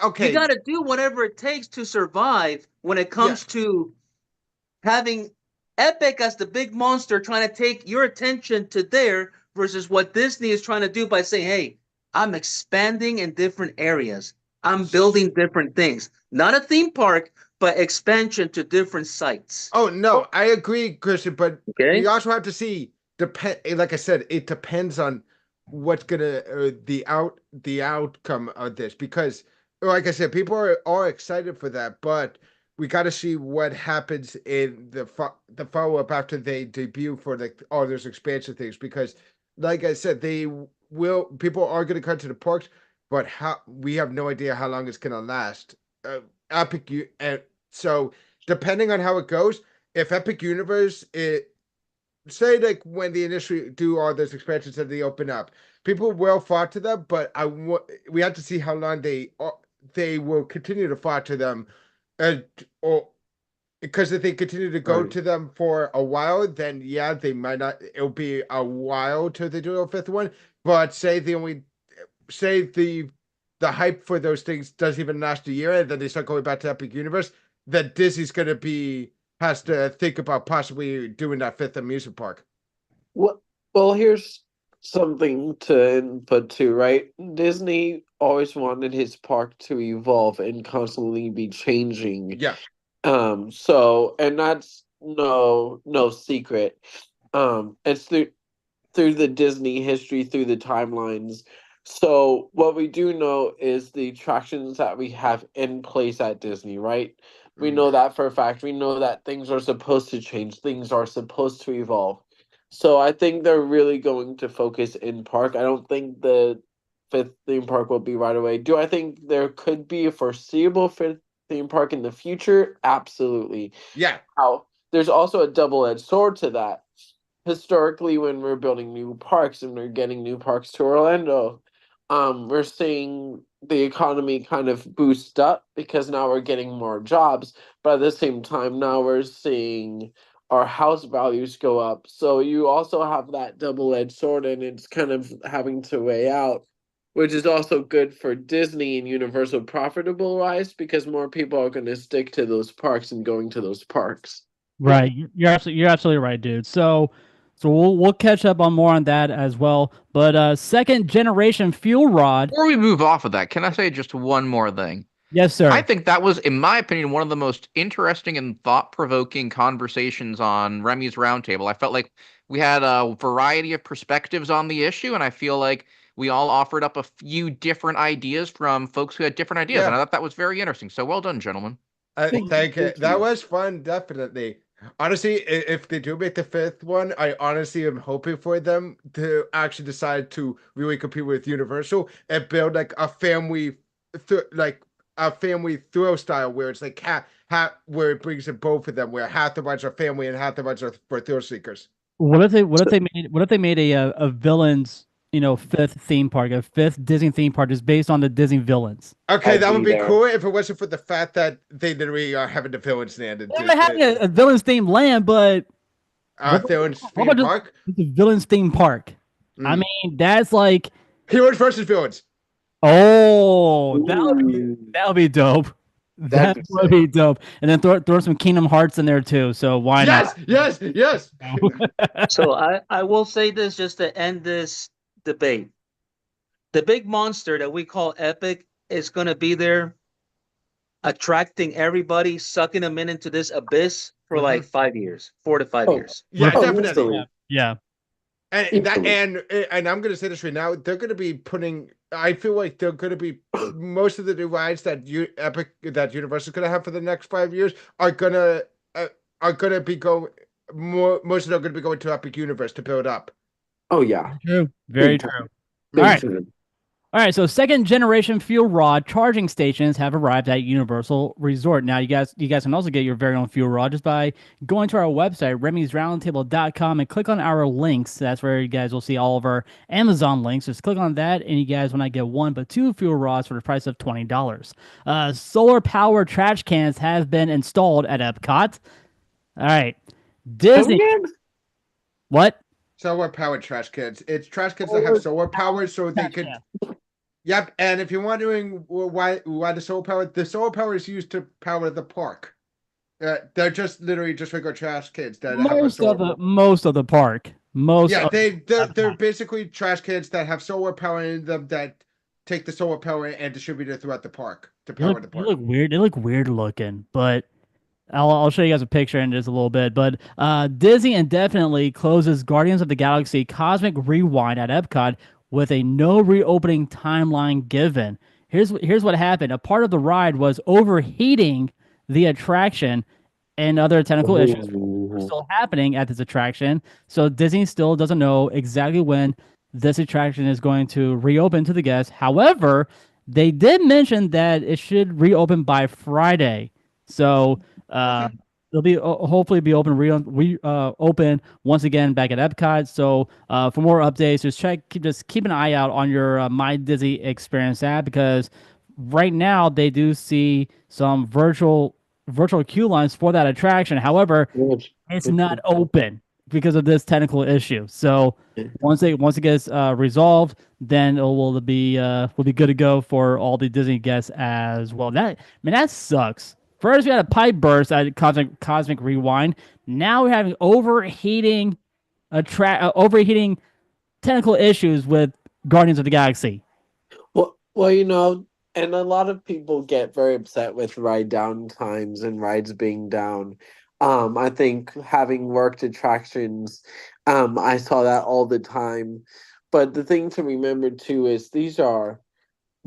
okay. You got to do whatever it takes to survive when it comes to having Epic as the big monster trying to take your attention to there versus what Disney is trying to do by saying, hey, I'm expanding in different areas. I'm building different things. Not a theme park, but expansion to different sites. Oh, no, I agree, Christian, but Okay. you also have to see, like I said, it depends on what's gonna the outcome of this, because like I said, people are excited for that, but we got to see what happens in the follow-up after they debut for all those expansion things, because like I said, people are going to come to the parks, but we have no idea how long it's going to last. And so depending on how it goes, if Epic Universe, say like when they initially do all those expansions and they open up, people will flock to them, but we have to see how long they will continue to flock to them, or because if they continue to go to them for a while, then yeah, they might not. It'll be a while till they do a fifth one. But say the hype for those things doesn't even last a year, and then they start going back to Epic Universe, then Disney's has to think about possibly doing that fifth amusement park. Well, here's something to input too, right? Disney always wanted his park to evolve and constantly be changing. Yeah. So, and that's no secret. It's through the Disney history, through the timelines. So what we do know is the attractions that we have in place at Disney, right? We know that for a fact. We know that things are supposed to change, things are supposed to evolve. So I think they're really going to focus in park. I don't think the fifth theme park will be right away. Do I think there could be a foreseeable fifth theme park in the future? Absolutely. Yeah. There's also a double-edged sword to that. Historically, when we're building new parks and we're getting new parks to Orlando, we're seeing the economy kind of boost up because now we're getting more jobs, but at the same time now we're seeing our house values go up. So you also have that double-edged sword, and it's kind of having to weigh out, which is also good for Disney and Universal profitable wise, because more people are going to stick to those parks and going to those parks. right. You're absolutely right, dude. So we'll catch up on more on that as well. But second generation fuel rod. Before we move off of that, can I say just one more thing? Yes, sir. I think that was, in my opinion, one of the most interesting and thought-provoking conversations on Remy's Roundtable. I felt like we had a variety of perspectives on the issue, and I feel like we all offered up a few different ideas from folks who had different ideas, Yeah. and I thought that was very interesting. So well done, gentlemen. Thank you. That was fun, definitely. Honestly, if they do make the fifth one, I honestly am hoping for them to actually decide to really compete with Universal and build like a family, like a family thrill style where it's like where it brings in both of them, where half the rides are family and half the rides are for thrill seekers. What if they made a villains, fifth theme park, a fifth Disney theme park just based on the Disney villains? Okay, I'd that would be be there. cool if it wasn't for the fact that they literally are having the villains land and They're having a villains themed land, but villains what theme about park. it's a villains theme park. I Mm. mean, that's like, Heroes versus villains. oh, Ooh, that would be dope. that'd That be would sick. be dope. And then throw some Kingdom Hearts in there too. So why Yes, not? yes. So I will say this just to end this debate. The big monster that we call Epic is going to be there attracting everybody, sucking them into this abyss for like 5 years, 4 to 5 Oh. years. Yeah, Oh, definitely. easily. Yeah. And that Easily. and I'm gonna say this right now, they're gonna be putting. I feel like they're gonna be most of the new rides that Universal's gonna have for the next 5 years are gonna be going more. Most of them are gonna be going to Epic Universe to build up. Oh yeah. True. Very Big true. time. All right. Big time. All right, so second generation fuel rod charging stations have arrived at Universal Resort. Now, you guys can also get your very own fuel rod just by going to our website, remy'sroundtable.com, and click on our links. That's where you guys will see all of our Amazon links. Just click on that, and you guys will not get one but two fuel rods for the price of $20. Solar powered trash cans have been installed at Epcot. All right, Disney. Again? What? Solar powered trash cans. It's trash cans that have solar power, so they Trash could. can. Yep. And if you're wondering why the solar power is used to power the park. They're just literally just regular trash cans that have a Most solar. of the park. Yeah, they're basically trash cans that have solar power in them that take the solar power and distribute it throughout the park to power the They park. look weird. They look weird looking, but I'll show you guys a picture in just a little bit. But Disney indefinitely closes Guardians of the Galaxy Cosmic Rewind at Epcot with a no reopening timeline given. Here's what happened. A part of the ride was overheating the attraction, and other technical issues were Ooh. still happening at this attraction. So Disney still doesn't know exactly when this attraction is going to reopen to the guests. However, they did mention that it should reopen by Friday. So Okay. it'll be hopefully be open once again back at Epcot. So for more updates, just keep an eye out on your My Disney Experience app, because right now they do see some virtual queue lines for that attraction. However, it's not open because of this technical issue. So once it gets resolved, then will be good to go for all the Disney guests as well. That sucks. First we had a pipe burst at Cosmic Rewind. Now we're having overheating technical issues with Guardians of the Galaxy. Well, and a lot of people get very upset with ride down times and rides being down. I think having worked attractions, I saw that all the time. But the thing to remember too is these are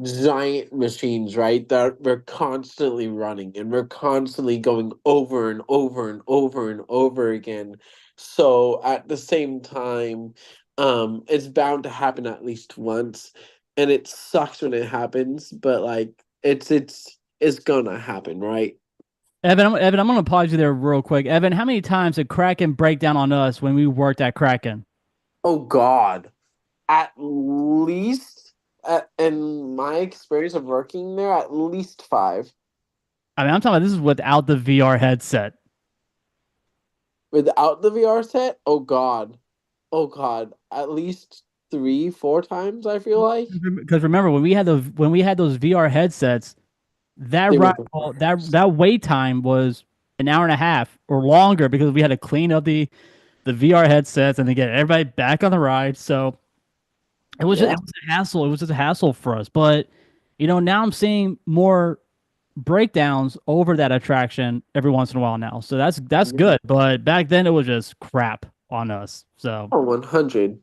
giant machines, right? That we're constantly running and we're constantly going over and over and over and over again. So at the same time, it's bound to happen at least once, and it sucks when it happens, but like it's gonna happen, right? Evan, I'm gonna pause you there real quick. Evan, how many times did Kraken break down on us when we worked at Kraken? Oh God, at least in my experience of working there, at least 5. I mean, I'm talking about this is without the VR headset. Without the VR set, oh God, at least 3, 4 times. I feel like Because remember when we had those VR headsets, that they were that wait time was an hour and a half or longer because we had to clean up the VR headsets and then get everybody back on the ride. So it was Yeah. it was a hassle. It was just a hassle for us. But now I'm seeing more breakdowns over that attraction every once in a while now. So that's good. But back then it was just crap on us. So 100,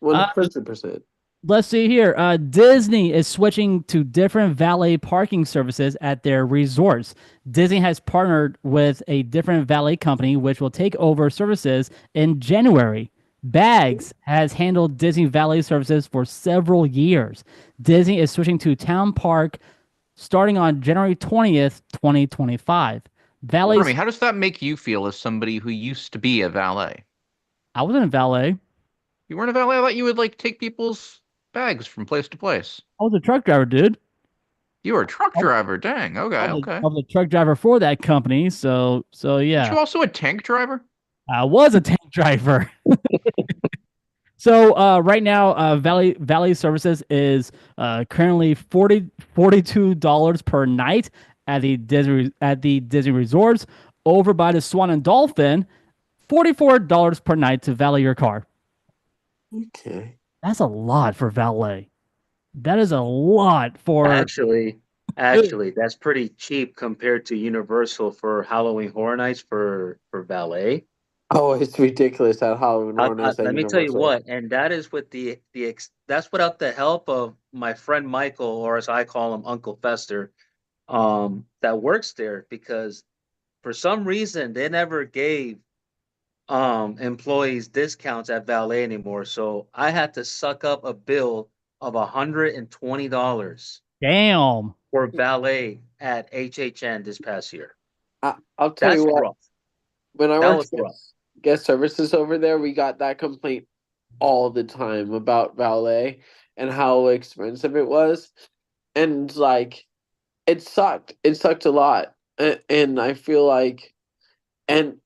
100%. let's see here. Disney is switching to different valet parking services at their resorts. Disney has partnered with a different valet company, which will take over services in January. Bags has handled Disney valet services for several years. Disney is switching to Town Park starting on January 20th, 2025. Remy, Valet's, how does that make you feel as somebody who used to be a valet? I wasn't a valet. You weren't a valet. I thought you would like take people's bags from place to place. I was a truck driver, dude. You were a truck I was, driver. Dang. I Okay. was Okay. a, I was a truck driver for that company. So Aren't yeah, you also a tank driver? I was a tank driver. So right now, Valley Services is currently $42 per night at the Disney resorts. Over by the Swan and Dolphin, $44 per night to valet your car. Okay. That's a lot for valet. That is a lot for. Actually, actually, that's pretty cheap compared to Universal for Halloween Horror Nights for valet. Oh, it's ridiculous at Halloween Horror Nights at Let me tell you Universal. what, and that is with that's without the help of my friend Michael, or as I call him, Uncle Fester, that works there because for some reason they never gave employees discounts at valet anymore. So I had to suck up a bill of $120 Damn. for valet at HHN this past year. I'll tell you That's what, rough. when I That worked was rough. guest services over there, we got that complaint all the time about valet and how expensive it was. And like it sucked. It sucked a lot. And I feel like and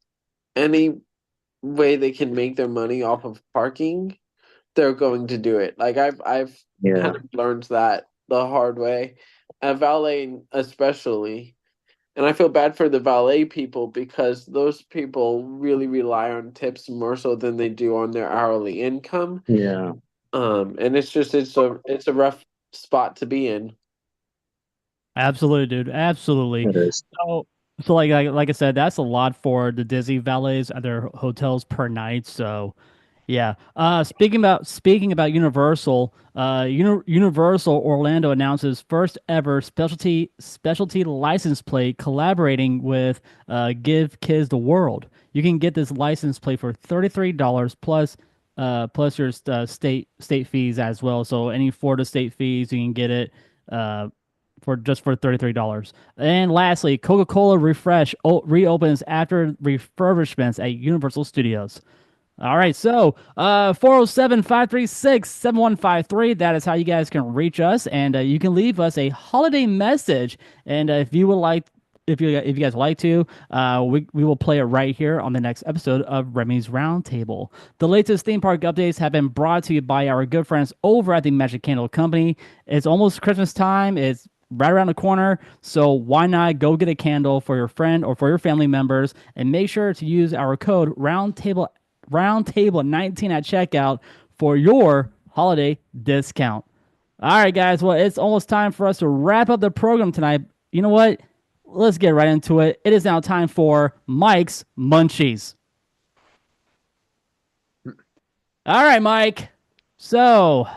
any way they can make their money off of parking, they're going to do it. Like I've Yeah. kind of learned that the hard way. Valet especially. And I feel bad for the valet people because those people really rely on tips more so than they do on their hourly income. Yeah. And it's a rough spot to be in. Absolutely, dude. Absolutely. It is. So like I said, that's a lot for the Disney valets at their hotels per night. So yeah. Speaking about Universal, Universal Orlando announces first ever specialty license plate collaborating with Give Kids the World. You can get this license plate for $33 plus your state fees as well. So any Florida state fees, you can get it for $33. And lastly, Coca-Cola Refresh reopens after refurbishments at Universal Studios. All right, so 407-536-7153. That is how you guys can reach us, and you can leave us a holiday message. And if you would like, if you guys like to, we will play it right here on the next episode of Remy's Roundtable. The latest theme park updates have been brought to you by our good friends over at the Magic Candle Company. It's almost Christmas time. It's right around the corner, so why not go get a candle for your friend or for your family members, and make sure to use our code Roundtable 19 at checkout for your holiday discount. All right, guys. Well, it's almost time for us to wrap up the program tonight. You know what? Let's get right into it. It is now time for Mike's Munchies. All right, Mike. So,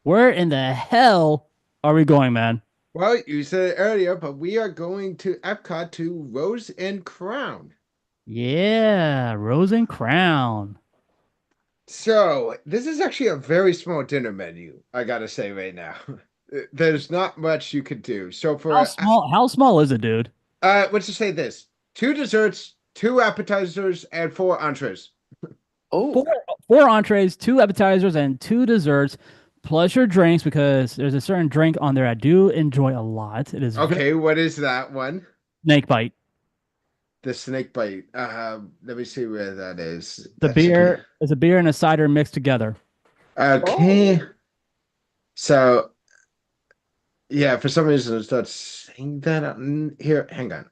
where in the hell are we going, man? Well, you said it earlier, but we are going to Epcot to Rose and Crown. Yeah, Rose and Crown. So, this is actually a very small dinner menu, I gotta say right now. There's not much you could do. So for How small is it, dude? let's just say this: 2 desserts, 2 appetizers, and 4 entrees. Oh, Four entrees, 2 appetizers, and 2 desserts, plus your drinks, because there's a certain drink on there I do enjoy a lot. It is Okay, what is that one? snake bite. The snake bite. Let me see where that is. The beer is a beer and a cider mixed together. Okay. So, yeah, for some reason it's not saying that here. Hang on.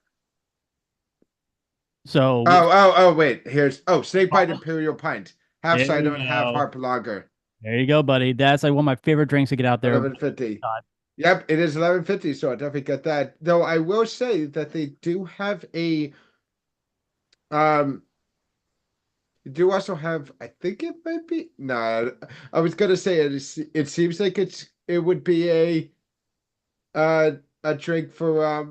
So Wait. Here's snake bite imperial pint, half There cider you and half go. harp lager. there you go, buddy. That's like one of my favorite drinks to get out there. 11.50. God. Yep, it is 11.50. So I definitely get that. Though I will say that they do have a um. Do also have, I think it might be, no, I was gonna say it seems like it would be a drink for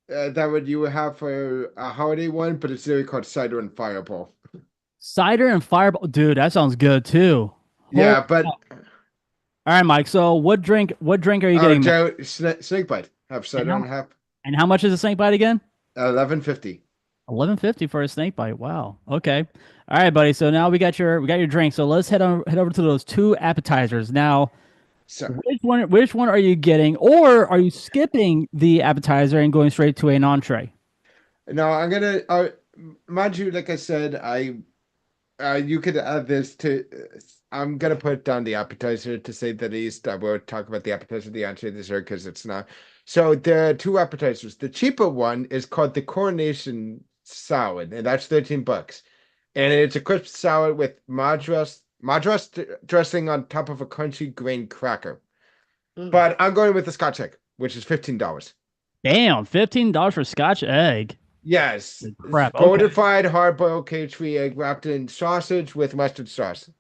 that would you would have for a holiday one, but it's literally called cider and fireball. Cider and fireball, dude. That sounds good too. Yeah, but All right, Mike. So what drink? What drink are you Oh, getting? Joe, snake bite. Half And cider how, and half. and how much is a snake bite again? 11.50. 11.50 for a snake bite. Wow. Okay. All right, buddy. So now we got your drink. So let's head over to those two appetizers. Now, So which one are you getting, or are you skipping the appetizer and going straight to an entree? no, I'm gonna. Mind you, like I said, you could add this to. I'm gonna put down the appetizer to say the least. I will talk about the appetizer, the entree, dessert because it's not. So there are two appetizers. The cheaper one is called the Coronation Salad, and that's $13. And it's a crisp salad with madras dressing on top of a crunchy grain cracker. But I'm going with the Scotch egg, which is $15. Damn, $15 for Scotch egg. Yes, Crap. Okay. fortified hard-boiled cage-free egg wrapped in sausage with mustard sauce.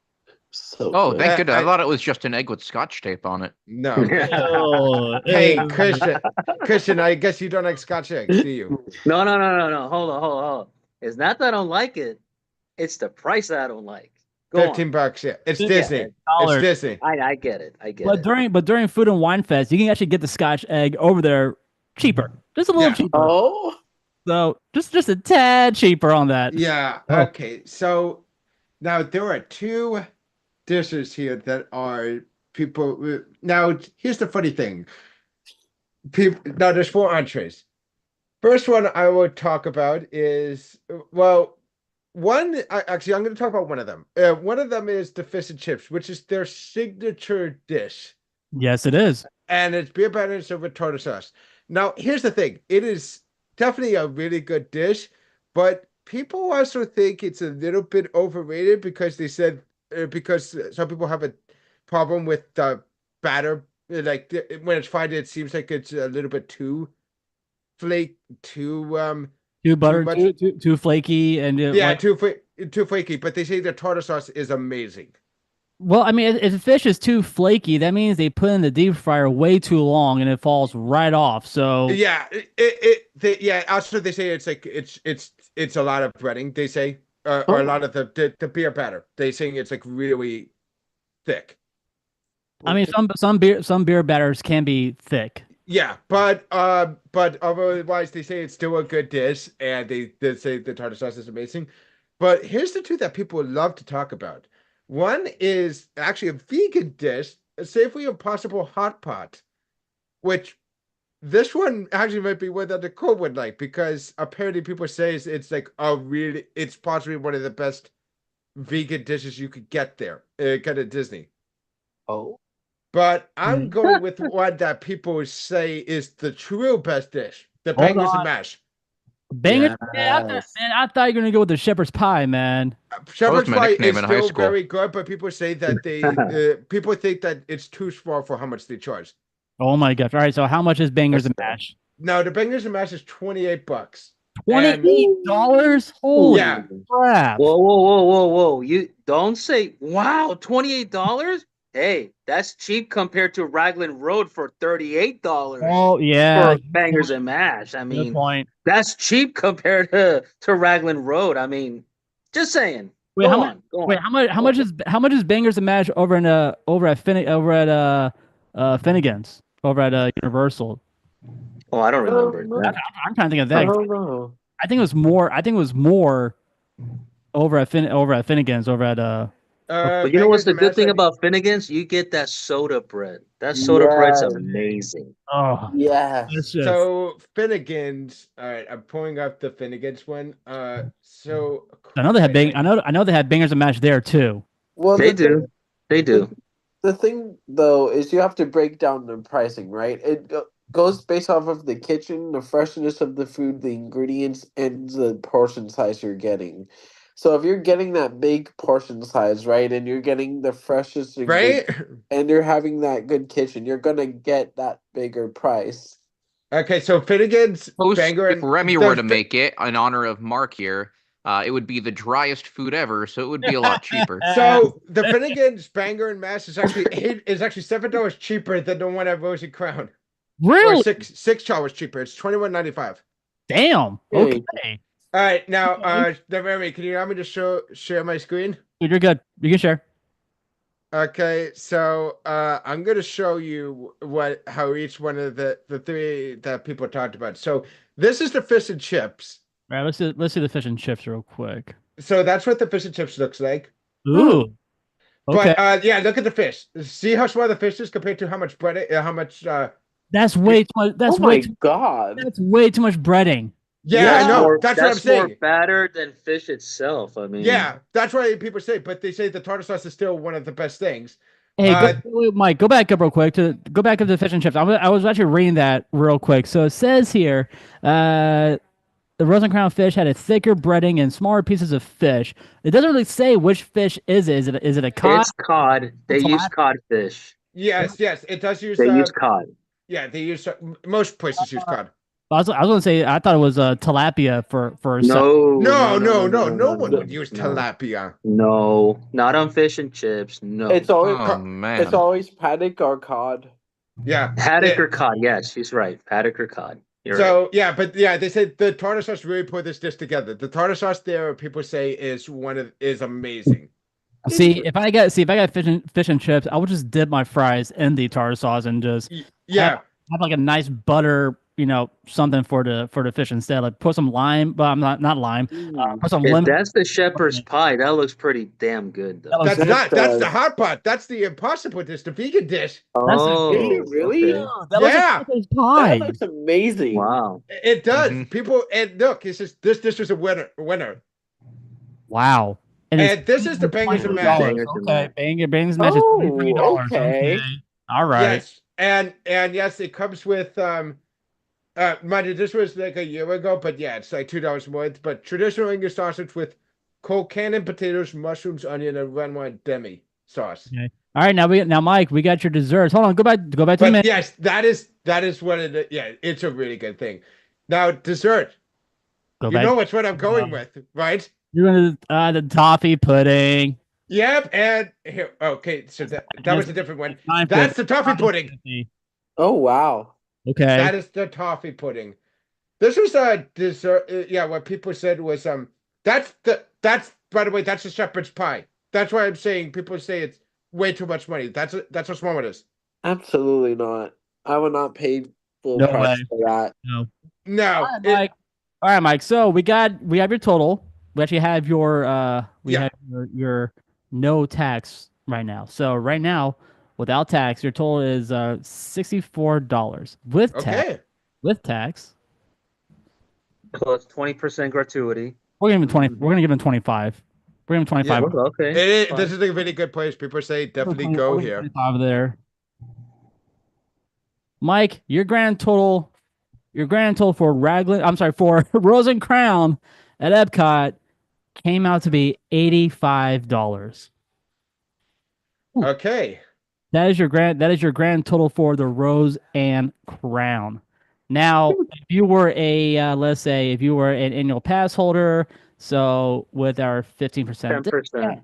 So Oh, good. thank goodness. I I thought it was just an egg with Scotch tape on it. no. Oh, Hey, ew. Christian, I guess you don't like Scotch eggs, do you? No, no, no, no, no. Hold on, hold on, hold on. It's not that I don't like it. It's the price that I don't like. Go 15 on. bucks, yeah. It's Yeah, Disney. It's $15. Disney. I get it. I get But it. during Food and Wine Fest, you can actually get the Scotch egg over there cheaper, just a little Yeah. cheaper. Oh, So just a tad cheaper on that. Yeah, Oh. okay. So now there are two dishes here that are people. Now, here's the funny thing. Now, there's four entrees. First one I will talk about is, well, actually, I'm going to talk about one of them. One of them is the fish and chips, which is their signature dish. Yes, it is. And it's beer batter served with tartar sauce. Now, here's the thing. It is definitely a really good dish, but people also think it's a little bit overrated because they said, because some people have a problem with the batter. Like when it's fried, it seems like it's a little bit too flake, Too butter, much. too flaky, and Yeah, too flaky. But they say the tartar sauce is amazing. well, I mean, if the fish is too flaky, that means they put in the deep fryer way too long and it falls right off. So Yeah, yeah. Also, they say it's like it's a lot of breading. They say, or a lot of the beer batter. They saying it's like really thick. I mean, some beer batters can be thick. Yeah, but otherwise they say it's still a good dish, and they say the tartar sauce is amazing. But here's the two that people love to talk about. One is actually a vegan dish, a savory impossible hot pot, which this one actually might be one that Nicole would like because apparently people say it's like it's possibly one of the best vegan dishes you could get there, kind of Disney. oh, But I'm going with one that people say is the true best dish, the Hold bangers on. and mash. Bangers, yes. man, I thought you were gonna go with the shepherd's pie, man. Shepherd's my pie nickname is in high still school. very good, but people say that people think that it's too small for how much they charge. Oh my gosh! All right, so how much is bangers and mash? No, the bangers and mash is $28. $28? Holy Yeah. crap! Whoa, whoa, whoa, whoa, whoa. You don't say, wow, $28? Hey, that's cheap compared to Raglan Road for $38 Oh yeah, for bangers and mash. I good mean, point. that's cheap compared to Raglan Road. I mean, just saying. Wait, Go how much? on, go Wait, on. how much is bangers and mash over at Finnegan's over at Universal? Oh, I don't remember that. I'm trying to think of I that. don't know. I think it was more. I think it was more over at Finnegan's over at But you know what's Bangers the and good mash, thing about Finnegan's? You get that soda bread. That soda bread's Yes. amazing. Oh, Yes. it's just So Finnegan's, all right, I'm pulling up the Finnegan's one. So I know they had I know they had bangers and mash there too. Well, They the thing, do. They do. the thing though is you have to break down the pricing, right? Goes based off of the kitchen, the freshness of the food, the ingredients, and the portion size you're getting. So if you're getting that big portion size, right, and you're getting the freshest right? ingredients, and you're having that good kitchen, you're gonna get that bigger price. Okay, so Finnegan's Suppose banger if and Remy the were to make it in honor of Mark here, it would be the driest food ever, so it would be a lot cheaper. so the Finnegan's banger and mash is actually $7 cheaper than the one at Rosy Crown. Or Really? $6 cheaper. It's $21.95. Damn. Hey. Okay. All right, now, Remy, can you allow me to share my screen? Dude, you're good. You can share. Okay, so I'm gonna show you how each one of the three that people talked about. So this is the fish and chips. All right, let's see the fish and chips real quick. So that's what the fish and chips looks like. Ooh, okay. But yeah, look at the fish. See how small the fish is compared to how much bread, how much That's way too much. Oh my god. That's way too much breading. yeah, I know. That's what I'm That's more saying. batter than fish itself. I mean, Yeah, that's why people say, but they say the tartar sauce is still one of the best things. Hey, Mike, go back up real quick go back up to the fish and chips. I was actually reading that real quick. So it says here, the Rosen Crown fish had a thicker breading and smaller pieces of fish. It doesn't really say which fish is it. Is it a cod? it's cod. They use codfish. Yes, it does use. They use cod. Yeah, they use most places use cod. I was gonna say I thought it was tilapia for No one would use tilapia. No, not on fish and chips. No, It's always Oh man. it's always paddock or cod. Yeah, haddock or cod. Yes, she's right. Haddock or cod. You're right. so yeah, but yeah, they said the tartar sauce really put this dish together. The tartar sauce there, people say is amazing. See if I got fish and chips, I would just dip my fries in the tartar sauce and just Yeah, have like a nice butter, something for the fish instead. Like put some lime, but I'm not lime. Put some If lemon. that's the shepherd's pie, that looks pretty damn good, though. That looks that's the hot pot. That's the impossible dish, the vegan dish. Really? okay. That looks Yeah. like shepherd's pie. That looks amazing. Wow. It does. Mhm. People and look, it's just this dish was a winner. Wow. And this is the bangers and mash. Bangers and Okay, mash. bangers and mash is Oh, $23. okay. All right. Yes, and yes, it comes with mind you, this was like a year ago, but yeah, it's like $2 more. But traditional English sausage with cold cannon potatoes, mushrooms, onion, and red wine demi sauce. Okay. All right, now Mike, we got your desserts. Hold on, go back to the But menu. yes, that is what it. Yeah, it's a really good thing. Now dessert. Go You back. know which one I'm going with, right? You're gonna the toffee pudding. Yep, and here. Okay, so that was a different one. That's the toffee pudding. Oh wow. Okay. That is the toffee pudding. This was a dessert. Yeah, what people said was that's by the way, that's a shepherd's pie. That's why I'm saying people say it's way too much money. That's how small it is. Absolutely not. I would not pay full No price way. for that. No, All right, Mike. All right, Mike. So we have your total. We actually have your have your no tax right now. So right now, without tax, your total is $64 with tax. okay. With tax, Plus 20% gratuity. we're gonna give him 20. We're gonna give him 25. We're gonna give him 25. Okay. This is a really good place. People say definitely go here. 25 there. Mike, your grand total for Raglan, I'm sorry, for Rose and Crown at Epcot came out to be $85. Okay. That is your grand total for the Rose and Crown. Now, if you were let's say if you were an annual pass holder, so with our 15% 10%.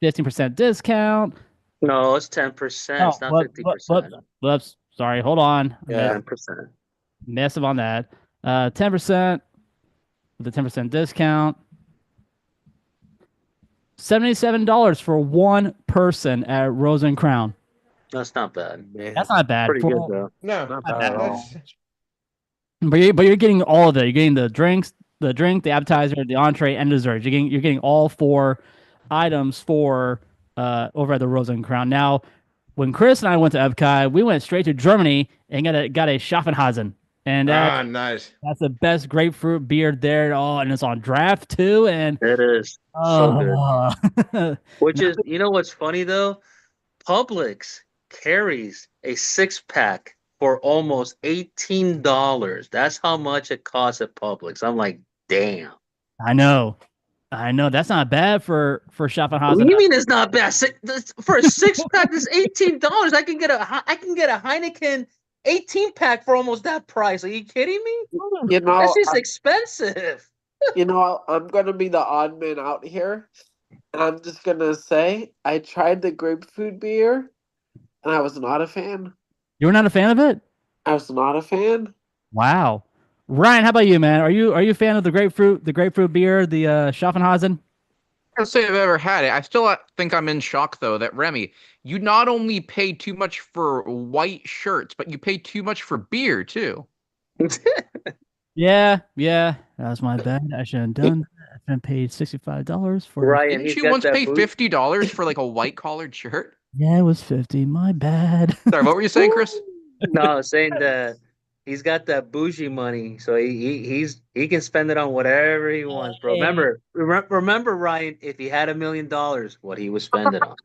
15% discount. No, it's 10%. It's not 50%. Whoops. Sorry, hold on. Yeah. 10%. Massive on that. 10% with the 10% discount. $77 for one person at Rose and Crown. That's not bad. That's not bad. Pretty good, though. No, Not bad at all. But you're getting all of it. You're getting the drink, the appetizer, the entree, and dessert. You're getting all four items for over at the Rose and Crown. Now, when Chris and I went to Epcot, we went straight to Germany and got a Schaffenhausen. And nice. that's the best grapefruit beer there. Oh, and it's on draft too. And It is so good. Which is, you know what's funny though? Publix carries a 6-pack for almost $18. That's how much it costs at Publix. I'm like, damn. I know. That's not bad for Schaffenhausen. What do you mean it's not bad? For a 6-pack, it's $18. I can get a Heineken 18-pack for almost that price. Are you kidding me? You know, That's just expensive. I'm gonna be the odd man out here. And I'm just gonna say I tried the grapefruit beer and I was not a fan. You were not a fan of it? I was not a fan. Wow. Ryan, how about you, man? Are you a fan of the grapefruit beer, the Schaffenhausen? can't say I've ever had it. I still think I'm in shock though that Remy, you not only pay too much for white shirts, but you pay too much for beer too. Yeah, that was my bad. I shouldn't have done that. I've been paid $65 for. Ryan, Didn't he's you got once that pay boot. $50 for like a white collared shirt? Yeah, it was 50. My bad. Sorry, what were you saying, Chris? No, saying that he's got that bougie money, so he can spend it on whatever he wants, bro. Hey. Remember, Ryan, if he had $1,000,000, what he would spend it on.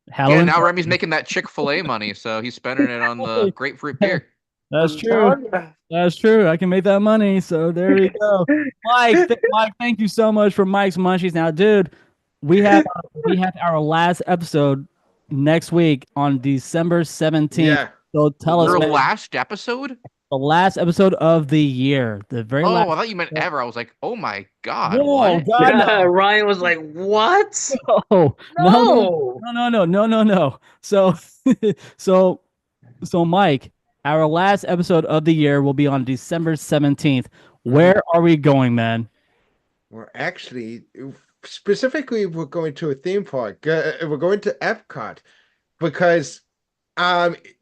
Yeah, Halloween. now Remy's making that Chick-fil-A money, so he's spending it on the grapefruit beer. That's I'm true. telling you. That's true. I can make that money. So there we go. Mike, thank you so much for Mike's Munchies. Now, dude, we have our last episode next week on December 17th. Yeah. So tell us, Your man, last episode? the last episode of the year. The very Oh, last. I thought you meant ever. I was like, oh my God, Whoa, what? God, no. Ryan was like, "What? No, No." no. So, so, so, Mike, our last episode of the year will be on December 17th. Where are we going, man? We're actually, specifically, we're going to a theme park. We're going to Epcot because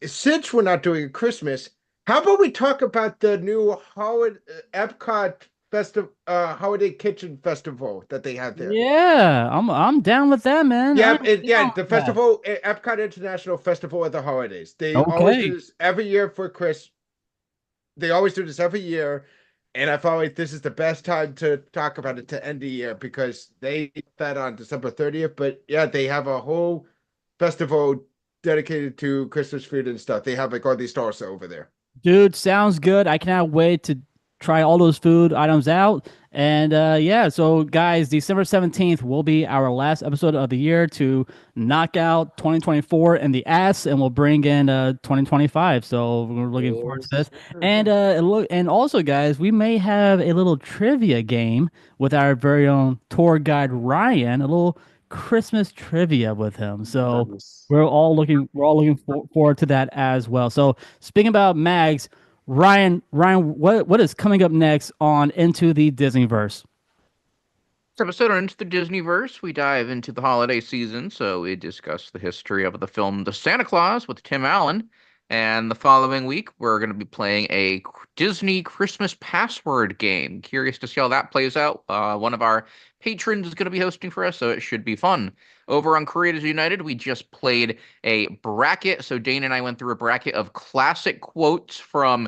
since we're not doing Christmas, how about we talk about the new holiday Epcot festival, holiday kitchen festival that they have there? Yeah, I'm down with that, man. Yeah, I'm yeah, down the with that. festival, Epcot International Festival of the Holidays. They always Okay. do this every year for Chris. They always do this every year, and I felt like this is the best time to talk about it to end the year because they did that on December 30th. But yeah, they have a whole festival dedicated to Christmas food and stuff. They have like all these stores over there. Dude, sounds good. I cannot wait to try all those food items out. And yeah, so guys, December 17th will be our last episode of the year to knock out 2024 in the ass, and we'll bring in 2025. So we're looking forward to this. And and also, guys, we may have a little trivia game with our very own tour guide Ryan, a little Christmas trivia with him. So we're all looking forward to that as well. So speaking about mags, Ryan, what is coming up next on Into the Disneyverse? This episode on Into the Disneyverse, we dive into the holiday season, so we discuss the history of the film The Santa Claus with Tim Allen. And the following week, we're going to be playing a Disney Christmas password game. Curious to see how that plays out. One of our patrons is going to be hosting for us, so it should be fun. Over on Creators United, we just played a bracket. So Dane and I went through a bracket of classic quotes from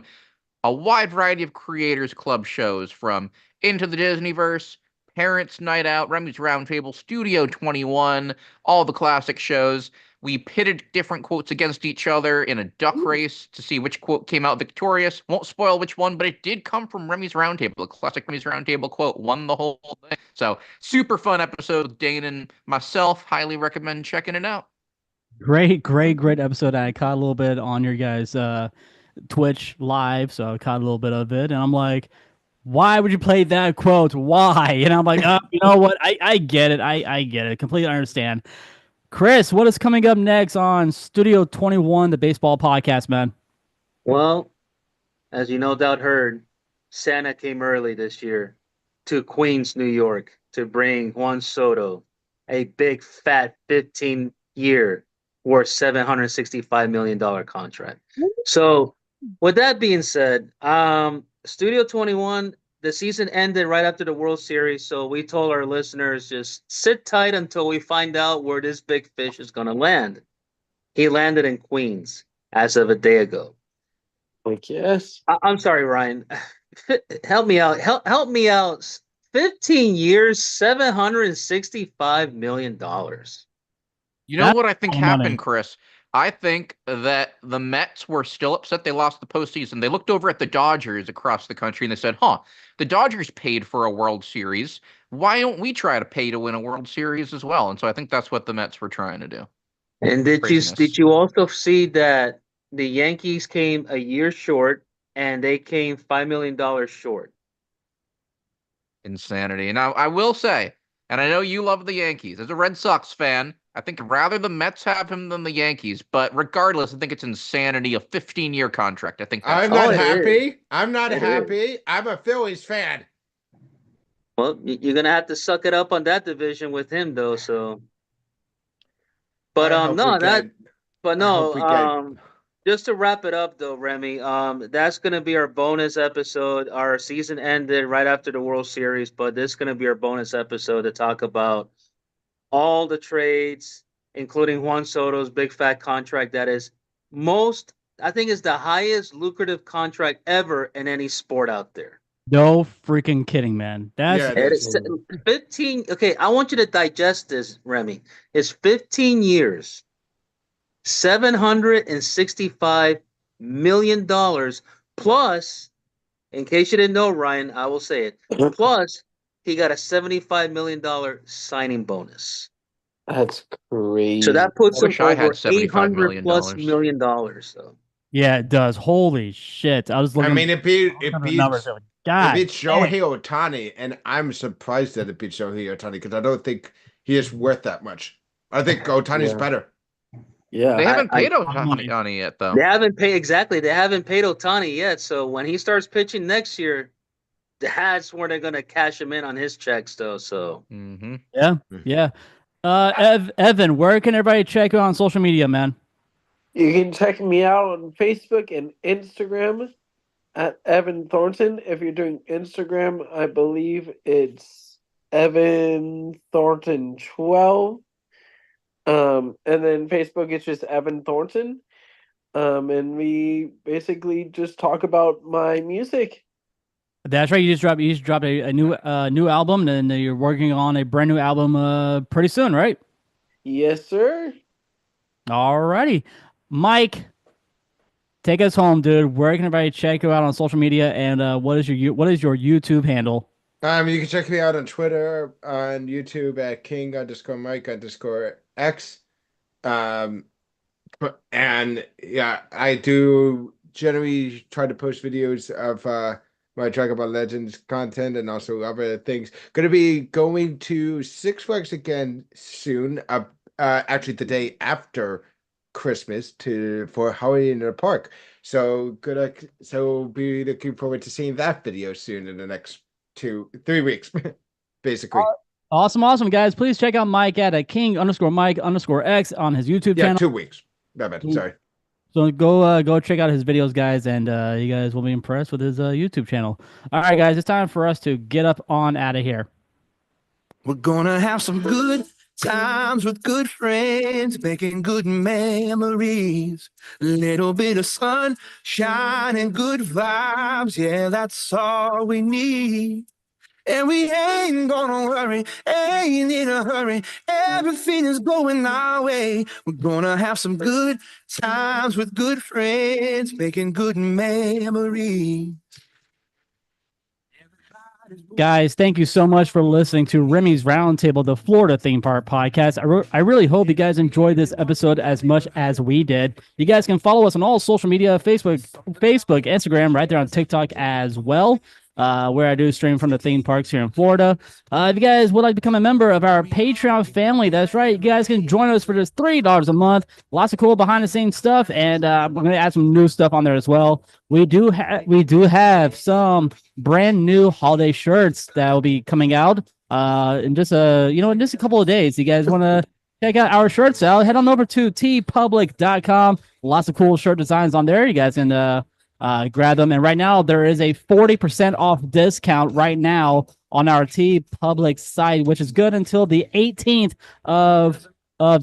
a wide variety of Creators Club shows, from Into the Disneyverse, Parents Night Out, Remy's Roundtable, Studio 21, all the classic shows. We pitted different quotes against each other in a duck race to see which quote came out victorious. Won't spoil which one, but it did come from Remy's Roundtable. The classic Remy's Roundtable quote won the whole thing. So super fun episode with Dane and myself. Highly recommend checking it out. Great episode. I caught a little bit on your guys' Twitch live, so I caught a little bit of it, and I'm like, why would you play that quote? Why? And I'm like, you know what? I get it. I get it. Completely understand. Chris, what is coming up next on Studio 21, the baseball podcast, man? Well, as you no doubt heard, Santa came early this year to Queens, New York, to bring Juan Soto a big fat 15-year worth $765 million contract. So, with that being said, Studio 21, the season ended right after the World Series, so we told our listeners just sit tight until we find out where this big fish is going to land. He landed in Queens as of a day ago. Like, yes. I'm sorry, Ryan. Help me out. Help me out. 15 years, $765 million. You know That's what I think a lot of money. happened, Chris? I think that the Mets were still upset they lost the postseason. They looked over at the Dodgers across the country and they said, the Dodgers paid for a World Series. Why don't we try to pay to win a World Series as well? And so I think that's what the Mets were trying to do. And did Craziness. you also see that the Yankees came a year short and they came $5 million short? Insanity. And I will say, and I know you love the Yankees. As a Red Sox fan, I think rather the Mets have him than the Yankees. But regardless, I think it's insanity. A 15-year contract. I think that's I'm not it happy. is. I'm not It happy. I'm a Phillies fan. Well, you're gonna have to suck it up on that division with him, though. So, but I hope we no, that, get. but I hope no, we get. just to wrap it up, though, Remy, that's gonna be our bonus episode. Our season ended right after the World Series, but this is gonna be our bonus episode to talk about all the trades, including Juan Soto's big fat contract. That is most, I think, is the highest lucrative contract ever in any sport out there. No freaking kidding, man. That's Yeah, it It is. is 15. Okay, I want you to digest this, Remy. It's 15 years, $765 million plus, in case you didn't know, Ryan, I will say it. Plus, he got a $75 million signing bonus. That's crazy. So that puts I him wish I had over $75 $800 plus million. million dollars. So yeah, it does. Holy shit! I was I looking. mean, it the numbers. beats. Like, It God, beats damn. Shohei Ohtani, and I'm surprised that it beats Shohei Ohtani because I don't think he is worth that much. I think Ohtani's Yeah. better. Yeah. They haven't paid I- Ohtani yet, though. they haven't paid exactly. They haven't paid Ohtani yet. So when he starts pitching next year, that's where they're gonna cash him in on his checks, though. So Mm-hmm. Yeah. Evan, where can everybody check you on social media, man? You can check me out on Facebook and Instagram at Evan Thornton. If you're doing Instagram, I believe it's Evan Thornton 12. And then Facebook, it's just Evan Thornton. And we basically just talk about my music. That's right. You just dropped a new album, and you're working on a brand new album pretty soon, right? Yes, sir. Alrighty, Mike, take us home, dude. Where can everybody check you out on social media, and what is your YouTube handle? You can check me out on Twitter, on YouTube at king_Mike_X. And yeah, I do generally try to post videos of my Dragon Ball Legends content and also other things. Going to be going to Six Flags again soon. Actually, the day after Christmas for Holiday in the Park. So be looking forward to seeing that video soon in the next 2-3 weeks, basically. Awesome, guys. Please check out Mike at king_Mike_X on his YouTube Yeah, channel. 2 weeks. Bad. Sorry. So go check out his videos, guys, and you guys will be impressed with his YouTube channel. All right, guys, it's time for us to get up on out of here. We're gonna have some good times with good friends, making good memories. A little bit of sunshine and good vibes. Yeah, that's all we need. And we ain't gonna worry, ain't in a hurry. Everything is going our way. We're gonna have some good times with good friends, making good memories. Guys, thank you so much for listening to Remy's Roundtable, the Florida theme park podcast. I really hope you guys enjoyed this episode as much as we did. You guys can follow us on all social media, Facebook, Instagram, right there on TikTok as well. Where I do stream from the theme parks here in Florida. If you guys would like to become a member of our Patreon family, that's right. You guys can join us for just $3 a month. Lots of cool behind the scenes stuff, and I'm going to add some new stuff on there as well. We do have some brand new holiday shirts that will be coming out in just a couple of days. You guys want to check out our shirts out? Head on over to tpublic.com. Lots of cool shirt designs on there. You guys can grab them. And right now there is a 40% off discount right now on our T Public site, which is good until the 18th of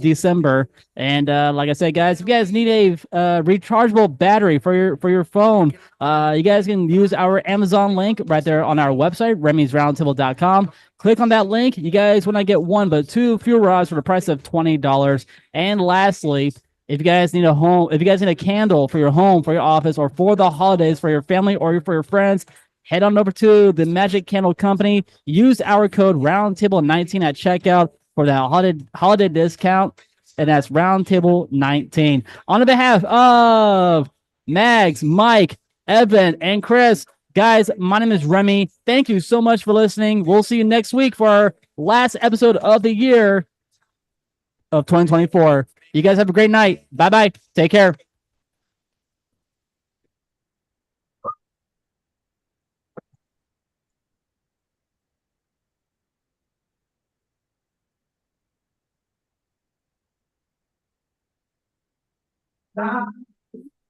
December. And like I said, guys, if you guys need a rechargeable battery for your phone, you guys can use our Amazon link right there on our website, remysroundtable.com. Click on that link. You guys will not get one but two fuel rods for the price of $20. And lastly, if you guys need a candle for your home, for your office, or for the holidays, for your family or for your friends, head on over to the Magic Candle Company. Use our code Roundtable19 at checkout for that holiday discount, and that's Roundtable19. On behalf of Mags, Mike, Evan, and Chris, guys, my name is Remy. Thank you so much for listening. We'll see you next week for our last episode of the year of 2024. You guys have a great night. Bye-bye. Take care.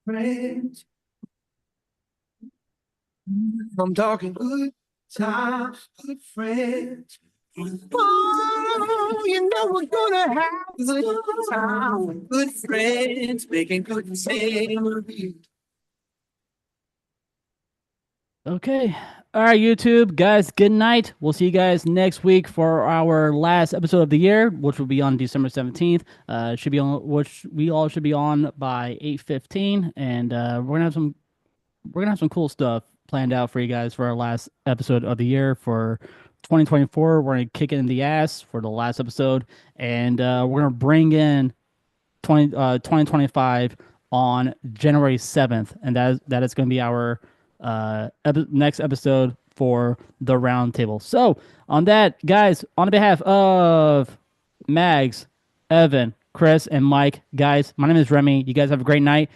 Friends. I'm talking good times, good friends. Oh, you know we're gonna have good times, good friends, making good memories. Okay. All right, YouTube guys. Good night. We'll see you guys next week for our last episode of the year, which will be on December 17th. It should be on, which we all should be on by 8:15, and we're gonna have some cool stuff planned out for you guys for our last episode of the year for 2024. We're gonna kick it in the ass for the last episode, and we're gonna bring in 2025 on January 7th, and that is going to be our next episode for the Roundtable. So, on that, guys, on behalf of Mags, Evan, Chris, and Mike, guys, my name is Remy. You guys have a great night.